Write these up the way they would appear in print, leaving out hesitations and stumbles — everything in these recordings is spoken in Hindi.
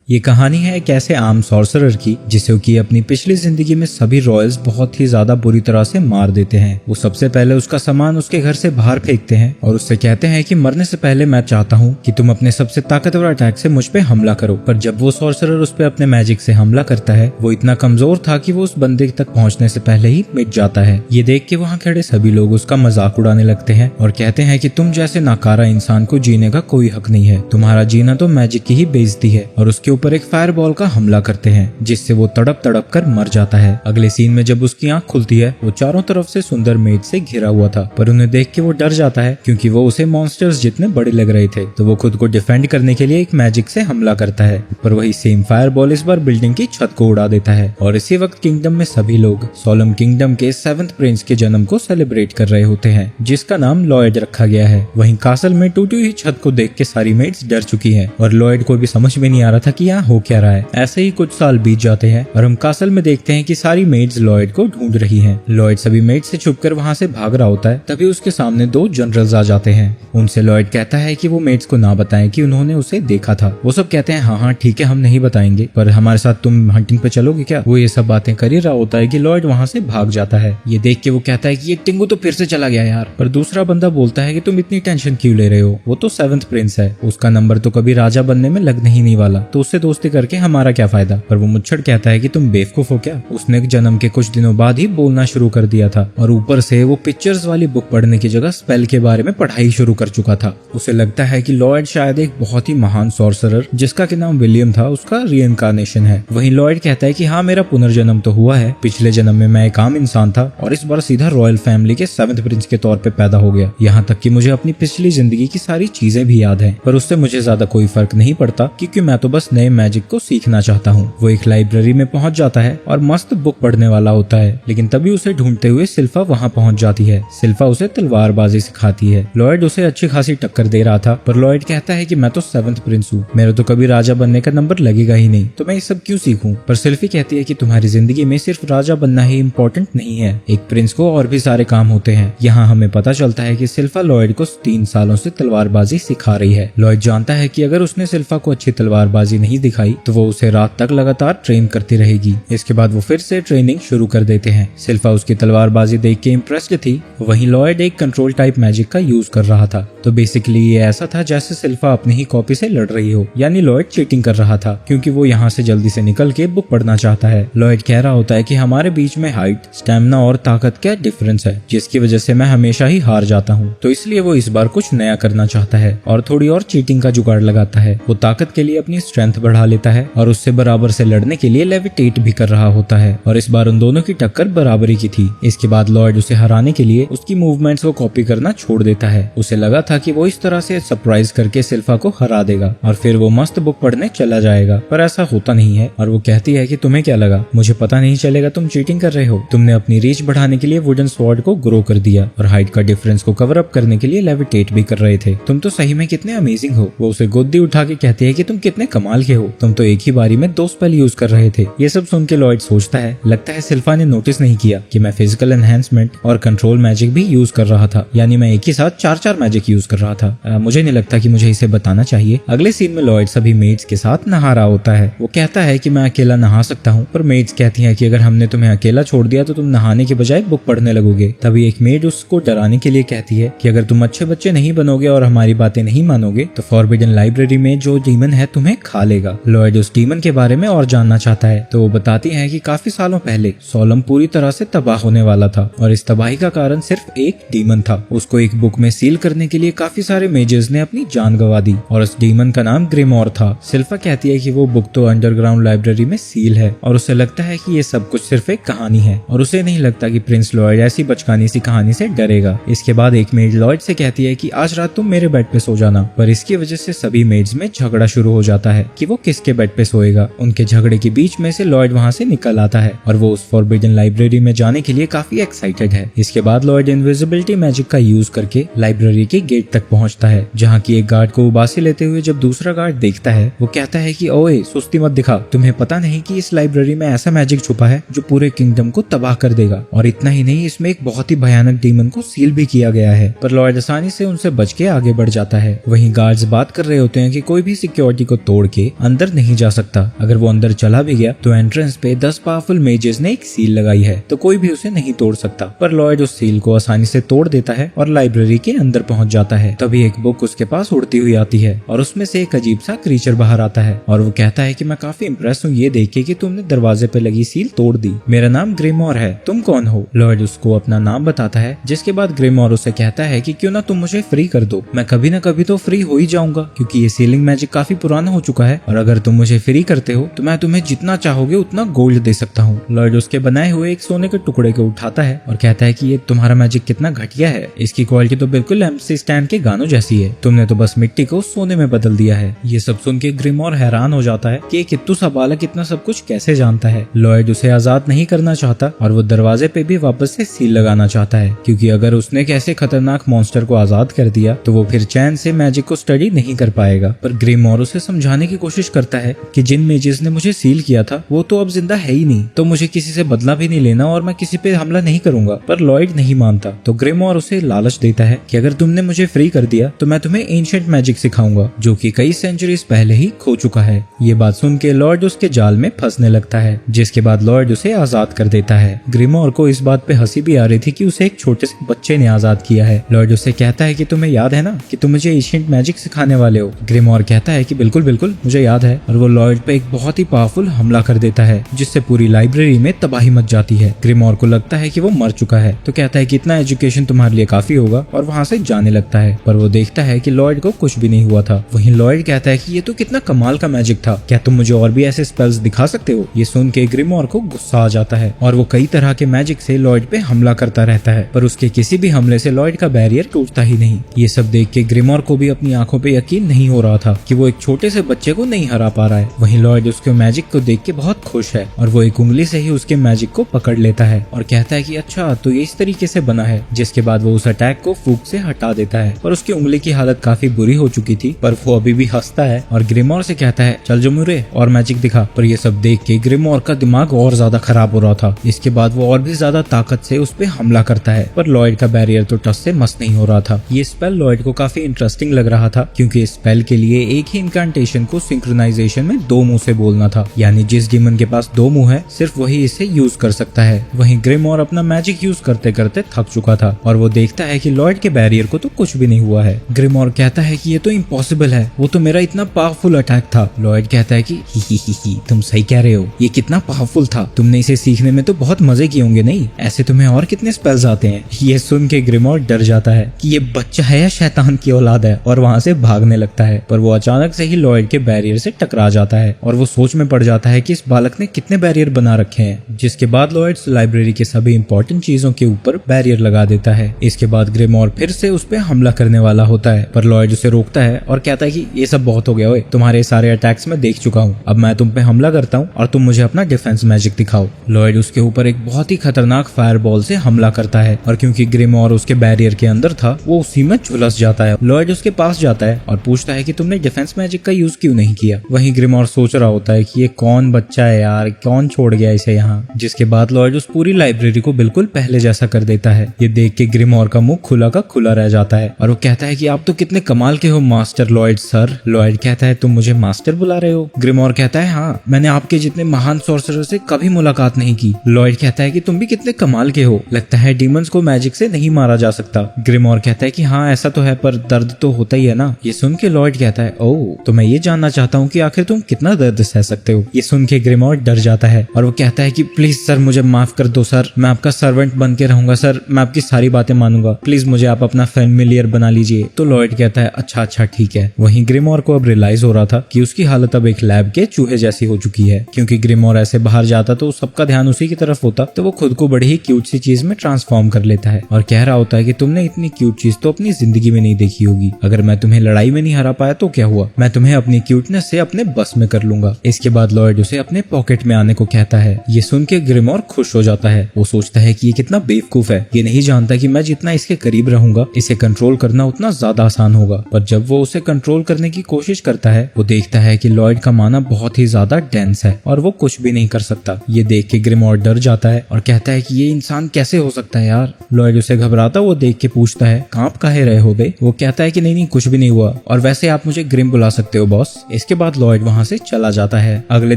ये कहानी है एक ऐसे आम सॉर्सरर की जिसे कि अपनी पिछली जिंदगी में सभी रॉयल्स बहुत ही ज्यादा बुरी तरह से मार देते हैं। वो सबसे पहले उसका सामान उसके घर से बाहर फेंकते हैं और उससे कहते हैं कि मरने से पहले मैं चाहता हूँ कि तुम अपने सबसे ताकतवर अटैक से मुझ पे हमला करो। पर जब वो सॉर्सरर उस पे अपने मैजिक से हमला करता है वो इतना कमजोर था कि वो उस बंदे तक पहुँचने से पहले ही मिट जाता है। ये देख के वहाँ खड़े सभी लोग उसका मजाक उड़ाने लगते हैं और कहते हैं कि तुम जैसे नाकारा इंसान को जीने का कोई हक नहीं है, तुम्हारा जीना तो मैजिक की ही बेइज्जती है। और उसके ऊपर एक फायरबॉल का हमला करते हैं जिससे वो तड़प तड़प कर मर जाता है। अगले सीन में जब उसकी आंख खुलती है वो चारों तरफ से सुंदर मेज से घिरा हुआ था, पर उन्हें देख के वो डर जाता है क्योंकि वो उसे मॉन्स्टर्स जितने बड़े लग रहे थे। तो वो खुद को डिफेंड करने के लिए एक मैजिक से हमला करता है, पर वही सेम फायरबॉल इस बार बिल्डिंग की छत को उड़ा देता है। और इसी वक्त किंगडम में सभी लोग सोलम किंगडम के 7th प्रिंस के जन्म को सेलिब्रेट कर रहे होते हैं जिसका नाम लॉयड रखा गया है। वहीं कासल में टूटी हुई छत को देख के सारी मेड्स डर चुकी हैं और लॉयड को भी समझ में नहीं आ रहा था कि यहाँ हो क्या रहा है। ऐसे ही कुछ साल बीत जाते हैं और हम कासल में देखते हैं कि सारी मेड्स लॉयड को ढूंढ रही हैं। लॉयड सभी मेड्स से छुपकर वहाँ से भाग रहा होता है, तभी उसके सामने 2 जनरल्स आ जाते हैं। उनसे लॉयड कहता है कि वो मेड्स को ना बताएं कि उन्होंने उसे देखा था। वो सब कहते हैं हाँ ठीक है हम नहीं बताएंगे, पर हमारे साथ तुम हंटिंग पे चलोगे क्या। वो ये सब बातें कर ही रहा होता है कि लॉयड वहाँ से भाग जाता है। ये देख के वो कहता है कि ये टिंगू तो फिर से चला गया यार। पर दूसरा बंदा बोलता है कि तुम इतनी टेंशन क्यों ले रहे हो, वो तो 7th प्रिंस है, उसका नंबर तो कभी राजा बनने में लगने ही नहीं वाला, तो उससे दोस्ती करके हमारा क्या फायदा। पर वो मुच्छड़ कहता है कि तुम बेवकूफ हो क्या, उसने जन्म के कुछ दिनों बाद ही बोलना शुरू कर दिया था और ऊपर से वो पिक्चर्स वाली बुक पढ़ने की जगह स्पेल के बारे में पढ़ाई शुरू कर चुका था। उसे लगता है कि लॉयड शायद एक बहुत ही महान सॉर्सरर जिसका के नाम विलियम था उसका रीइंकार्नेशन है। वहीं लॉयड कहता है कि हाँ मेरा पुनर्जन्म तो हुआ है, पिछले जन्म में मैं एक आम इंसान था और इस बार सीधा रॉयल फैमिली के 7th प्रिंस के तौर पे पैदा हो गया। यहाँ तक कि मुझे अपनी पिछली जिंदगी की सारी चीजें भी याद हैं, पर उससे मुझे ज्यादा कोई फर्क नहीं पड़ता क्योंकि मैं तो बस नए मैजिक को सीखना चाहता हूँ। वो एक लाइब्रेरी में पहुंच जाता है और मस्त बुक पढ़ने वाला होता है, लेकिन तभी उसे ढूंढते हुए सिल्फा वहां पहुंच जाती है। सिल्फा उसे तलवारबाजी सिखाती है। लॉयड उसे अच्छी खासी टक्कर दे रहा था, पर लॉयड कहता है कि मैं तो 7th प्रिंस हूँ, मेरा तो कभी राजा बनने का नंबर लगेगा ही नहीं, तो मैं ये सब क्यों सीखूं। पर सिल्फी कहती है कि तुम्हारी जिंदगी में सिर्फ राजा बनना ही इम्पोर्टेंट नहीं है, एक प्रिंस को और भी सारे काम होते हैं। यहाँ हमें पता चलता है कि सिल्फा लॉयड को 3 सालों से तलवारबाजी सिखा रही है। लॉयड जानता है कि अगर उसने सिल्फा को अच्छी तलवारबाजी नहीं दिखाई तो वो उसे रात तक लगातार ट्रेन करती रहेगी। इसके बाद वो फिर से ट्रेनिंग शुरू कर देते हैं। सिल्फा उसकी तलवारबाजी देख के इम्प्रेस्ड थी। वहीं लॉयड एक कंट्रोल टाइप मैजिक का यूज कर रहा था, तो बेसिकली ये ऐसा था जैसे सिल्फा अपनी ही कॉपी से लड़ रही हो, यानी लॉयड चीटिंग कर रहा था क्योंकि वो यहाँ से जल्दी से निकल के बुक पढ़ना चाहता है। लॉयड कह रहा होता है कि हमारे बीच में हाइट, स्टेमिना और ताकत का डिफरेंस है जिसकी वजह से मैं हमेशा ही हार जाता हूँ, तो इसलिए वो इस बार कुछ नया करना चाहता है और थोड़ी और चीटिंग का जुगाड़ लगाता है। वो ताकत के लिए अपनी स्ट्रेंथ बढ़ा लेता है और उससे बराबर से लड़ने के लिए लेविटेट भी कर रहा होता है और इस बार उन दोनों की टक्कर बराबरी की थी। इसके बाद लॉयड उसे हराने के लिए उसकी मूवमेंट्स को कॉपी करना छोड़ देता है। उसे लगा था कि वो इस तरह से सरप्राइज करके सिल्फा को हरा देगा और फिर वो मस्त बुक पढ़ने चला जाएगा, पर ऐसा होता नहीं है और वो कहती है कि तुम्हें क्या लगा, मुझे पता नहीं चलेगा तुम चीटिंग कर रहे हो, तुमने अपनी रीच बढ़ाने के लिए वुडन स्वॉर्ड को ग्रो कर दिया और हाइट का डिफरेंस को कवर अप करने के लिए लेविटेट भी कर रहे थे, तुम तो सही में कितने अमेजिंग हो। वो उसे गोदी उठा के कहती है कि तुम कितने कमाल के हो, तुम तो एक ही बारी में 2 स्पेल यूज कर रहे थे। ये सब सुन के लॉयड सोचता है लगता है सिल्फा ने नोटिस नहीं किया कि मैं फिजिकल एनहेंसमेंट और कंट्रोल मैजिक भी यूज कर रहा था, यानी मैं एक ही साथ 4 मैजिक यूज कर रहा था। मुझे नहीं लगता कि मुझे इसे बताना चाहिए। अगले सीन में लॉयड सभी मेड्स के साथ नहा रहा होता है। वो कहता है कि मैं अकेला नहा सकता हूँ, पर मेड्स कहती हैं कि अगर हमने तुम्हें अकेला छोड़ दिया तो तुम नहाने के बजाय बुक पढ़ने लगोगे। तभी एक मेड उसको डराने के लिए कहती है कि अगर तुम अच्छे बच्चे नहीं बनोगे और हमारी बातें नहीं मानोगे तो फॉरबिडन लाइब्रेरी में जो डीमन है तुम्हें खा लेगा। लॉयड उस डीमन के बारे में और जानना चाहता है, तो वो बताती है कि काफी सालों पहले सोलम पूरी तरह से तबाह होने वाला था और इस तबाही का कारण सिर्फ एक डीमन था। उसको एक बुक में सील करने के लिए काफी सारे मेजर्स ने अपनी जान गंवा दी और उस डीमन का नाम ग्रिमोर था। सिल्फा कहती है कि वो बुक तो अंडरग्राउंड लाइब्रेरी में सील है और उसे लगता है कि ये सब कुछ सिर्फ एक कहानी है और उसे नहीं लगता कि प्रिंस लॉयड ऐसी बचकानी सी कहानी से डरेगा। इसके बाद एक मेड लॉयड से कहती है कि आज रात तुम मेरे बेड पे सो जाना, पर इसकी वजह से सभी मेड्स में झगड़ा शुरू हो जाता है कि वो किसके बेड पे सोएगा। उनके झगड़े के बीच में से लॉयड वहाँ से निकल आता है और वो उस फॉरबिडन लाइब्रेरी में जाने के लिए काफी एक्साइटेड है। इसके बाद लॉयड इनविजिबिलिटी मैजिक का यूज करके लाइब्रेरी के गेट तक पहुँचता है, जहाँ की एक गार्ड को उबासी लेते हुए जब दूसरा गार्ड देखता है वो कहता है कि ओए सुस्ती मत दिखा, तुम्हें पता नहीं कि इस लाइब्रेरी में ऐसा मैजिक छुपा है जो पूरे किंगडम को तबाह कर देगा, और इतना ही नहीं इसमें एक बहुत ही भयानक डीमन को सील भी किया गया है। पर लॉयड आसानी से उनसे बच के आगे बढ़ जाता है। वहीं गार्ड्स बात कर रहे होते हैं कि कोई भी सिक्योरिटी को तोड़ के अंदर नहीं जा सकता। अगर वो अंदर चला भी गया तो एंट्रेंस पे 10 पावरफुल मेजेस ने एक सील लगाई है, तो कोई भी उसे नहीं तोड़ सकता। पर लॉयड उस सील को आसानी से तोड़ देता है और लाइब्रेरी के अंदर पहुंच जाता है। तभी एक बुक उसके पास उड़ती हुई आती है और उसमें से एक अजीब सा क्रीचर बाहर आता है और वो कहता है कि मैं काफी इम्प्रेस हूँ ये देख के कि तुमने दरवाजे पे लगी सील तोड़ दी। मेरा नाम ग्रिमोर है, तुम कौन हो? लॉयड उसको अपना नाम बताता है, जिसके बाद ग्रिमोर उसे कहता है कि क्यों ना तुम मुझे फ्री कर दो, मैं कभी ना कभी तो फ्री हो ही जाऊंगा क्योंकि ये सीलिंग मैजिक काफी पुराना हो चुका है और अगर तुम मुझे फ्री करते हो तो मैं तुम्हें जितना चाहोगे उतना गोल्ड दे सकता हूँ। लॉयड उसके बनाए हुए एक सोने के टुकड़े को उठाता है और कहता है कि ये तुम्हारा मैजिक कितना घटिया है, इसकी क्वालिटी तो बिल्कुल एमसी स्टैंड के गानों जैसी है, तुमने तो बस मिट्टी को सोने में बदल दिया है। ये सब सुन के ग्रिमोर हैरान हो जाता है कि कित्तू सा बालक इतना सब कुछ कैसे जानता है। लॉयड उसे आजाद नहीं करना चाहता और वो दरवाजे पे भी वापस से सील लगाना चाहता है क्योंकि अगर उसने एक ऐसे खतरनाक मॉन्स्टर को आजाद कर दिया तो वो फिर चैन से मैजिक को स्टडी नहीं कर पाएगा। पर ग्रिमोर उसे समझाने की कोशिश करता है कि जिन मेजेस ने मुझे सील किया था वो तो अब जिंदा है ही नहीं, तो मुझे किसी से बदला भी नहीं लेना और मैं किसी पे हमला नहीं करूंगा। पर लॉयड नहीं मानता, तो ग्रिमोर उसे लालच देता है कि अगर तुमने मुझे फ्री कर दिया तो मैं तुम्हें एंशिएंट मैजिक सिखाऊंगा जो कि कई सेंचुरीज पहले ही खो चुका है। ये बात सुन के लॉयड उसके जाल में फंसने लगता है, जिसके बाद लॉयड उसे आजाद कर देता है। ग्रिमोर को इस बात पे हंसी भी आ रही थी कि उसे एक छोटे से बच्चे ने आजाद किया है। लॉयड उसे कहता है कि तुम्हें याद है ना कि तुम मुझे एंशिएंट मैजिक सिखाने वाले हो। ग्रिमोर कहता है कि बिल्कुल बिल्कुल मुझे याद है, और वो लॉयड पे एक बहुत ही पावरफुल हमला कर देता है जिससे पूरी लाइब्रेरी में तबाही मच जाती है। ग्रिमोर को लगता है कि वो मर चुका है, तो कहता है कि इतना एजुकेशन तुम्हारे लिए काफी होगा और वहाँ से जाने लगता है। पर वो देखता है कि लॉयड को कुछ भी नहीं हुआ था। वहीं लॉयड कहता है कि ये तो कितना कमाल का मैजिक था, क्या तुम मुझे और भी ऐसे स्पेल्स दिखा सकते हो? ये सुन के ग्रिमोर को गुस्सा आ जाता है और वो कई तरह के मैजिक से लॉयड पे हमला करता रहता है, पर उसके किसी भी हमले से लॉयड का बैरियर टूटता ही नहीं। ये सब देख के ग्रिमोर को भी अपनी आंखों पे यकीन नहीं हो रहा था कि वो एक छोटे से बच्चे को नहीं हरा पा रहा है। वहीं लॉयड उसके मैजिक को देख के बहुत खुश है और वो एक उंगली से ही उसके मैजिक को पकड़ लेता है और कहता है कि अच्छा तो ये इस तरीके से बना है। जिसके बाद वो उस अटैक को फूंक से हटा देता है और उसकी उंगली की हालत काफी बुरी हो चुकी थी, पर वो अभी भी हंसता है और ग्रिमोर से कहता है चल जमुरे और मैजिक दिखा। पर ये सब देख के ग्रिमोर का दिमाग और ज्यादा खराब हो रहा था। इसके बाद वो और भी ज्यादा ताकत से उस पे हमला करता है, पर लॉयड का बैरियर तो टस से मस नहीं हो रहा था। ये स्पेल लॉयड को काफी इंटरेस्टिंग लग रहा था क्योंकि इस स्पेल के लिए एक ही इंकांटेशन को सिंक्रोनाइजेशन में 2 मुंह से बोलना था, यानी जिस डीमन के पास 2 मुंह है सिर्फ वही इसे यूज कर सकता है। वहीं ग्रिमोर अपना मैजिक यूज करते करते थक चुका था और वो देखता है कि लॉयड के बैरियर को तो कुछ भी नहीं हुआ है। ग्रिमोर कहता है कि ये तो इम्पॉसिबल है, वो तो मेरा इतना पावरफुल अटैक था। लॉयड कहता है कि ही तुम सही कह रहे हो, ये कितना पावरफुल था, तुमने इसे सीखने में तो बहुत मजे किए होंगे, नहीं ऐसे तुम्हें और कितने स्पेल्स आते हैं। ये सुन के ग्रिमोर डर जाता है कि ये बच्चा है या शैतान की औलाद है और वहाँ से भागने लगता है, पर वो अचानक से ही लॉयड के बैरियर से टकरा जाता है और वो सोच में पड़ जाता है कि इस बालक ने कितने बैरियर बना रखे हैं। जिसके बाद लॉयड लाइब्रेरी के सभी इंपॉर्टेंट चीजों के ऊपर बैरियर लगा देता है। इसके बाद ग्रिमोर फिर से उस पे हमला करने वाला होता है, पर लॉयड उसे रोकता है और कहता है कि ये सब बहुत हो गया, ओए तुम्हारे सारे अटैक्स में देख चुका हूँ, अब मैं तुम पे हमला करता हूँ और तुम मुझे अपना डिफेंस मैजिक दिखाओ। लॉयड उसके ऊपर एक बहुत ही खतरनाक फायरबॉल से हमला करता है और क्योंकि ग्रिमोर उसके बैरियर के अंदर था वो उसी में झुलस जाता है। लॉयड उसके पास जाता है और पूछता है कि तुमने डिफेंस मैजिक का यूज क्यों नहीं किया। वहीं ग्रिमोर सोच रहा होता है कि ये कौन बच्चा है यार, कौन छोड़ गया इसे यहाँ। जिसके बाद लॉयड उस पूरी लाइब्रेरी को बिल्कुल पहले जैसा कर देता है। ये देख के ग्रिमोर का मुंह खुला का खुला रह जाता है और वो कहता है कि आप तो कितने कमाल के हो मास्टर लॉयड सर। लॉयड कहता है तुम मुझे मास्टर बुला रहे हो? ग्रिमोर कहता है हाँ, मैंने आपके जितने महान सॉर्सरर से कभी मुलाकात नहीं की। लॉयड कहता है कि तुम भी कितने कमाल के हो, लगता है डीमंस को मैजिक से नहीं मारा जा सकता। ग्रिमोर कहता है कि हाँ ऐसा तो है, पर दर्द तो होता ही है ना। ये सुन के लॉयड कहता है ओह, तो मैं ये जानना चाहता हूँ कि आखिर तुम कितना दर्द सह सकते हो। ये सुन के ग्रिमोर डर जाता है और वो कहता है कि प्लीज सर मुझे माफ कर दो सर, मैं आपका सर्वेंट बन के रहूंगा सर, मैं आपकी सारी बातें मानूंगा, प्लीज मुझे आप अपना फैमिलियर बना लीजिए। तो लॉयड कहता है अच्छा ठीक है। वहीं ग्रिमोर को अब रियलाइज हो रहा था कि उसकी हालत अब एक लैब के चूहे जैसी हो चुकी है, क्योंकि ग्रिमोर ऐसे बाहर जाता तो सबका ध्यान उसी की तरफ होता, तो वो खुद को बड़ी ही क्यूट सी चीज में ट्रांसफॉर्म कर लेता है और कह रहा होता है कि तुमने इतनी क्यूट चीज तो अपनी जिंदगी में नहीं देखी होगी, अगर मैं तुम्हें लड़ाई में नहीं हरा पाया तो क्या हुआ, मैं तुम्हें अपनी क्यूटनेस से अपने बस में कर लूंगा। इसके बाद लॉयड उसे अपने पॉकेट में आने को कहता है। ये सुन के ग्रिमोर खुश हो जाता है। वो सोचता है कि ये कितना बेवकूफ है, ये नहीं जानता कि मैं जितना इसके करीब रहूंगा इसे कंट्रोल करना उतना ज्यादा आसान होगा। पर जब वो उसे कंट्रोल करने की कोशिश करता है वो देखता है कि लॉयड का माना बहुत ही ज्यादा डेंस है और वो कुछ भी नहीं कर सकता। ये देख के ग्रिमोर डर जाता है और कहता है कि ये इंसान कैसे हो सकता है यार। लॉयड उसे घबराता वो देख के पूछता है कांप काहे रहे हो बे। वो कहता है कि नहीं कुछ भी नहीं हुआ, और वैसे आप मुझे ग्रिम बुला सकते हो बॉस। इसके बाद लॉयड वहाँ से चला जाता है। अगले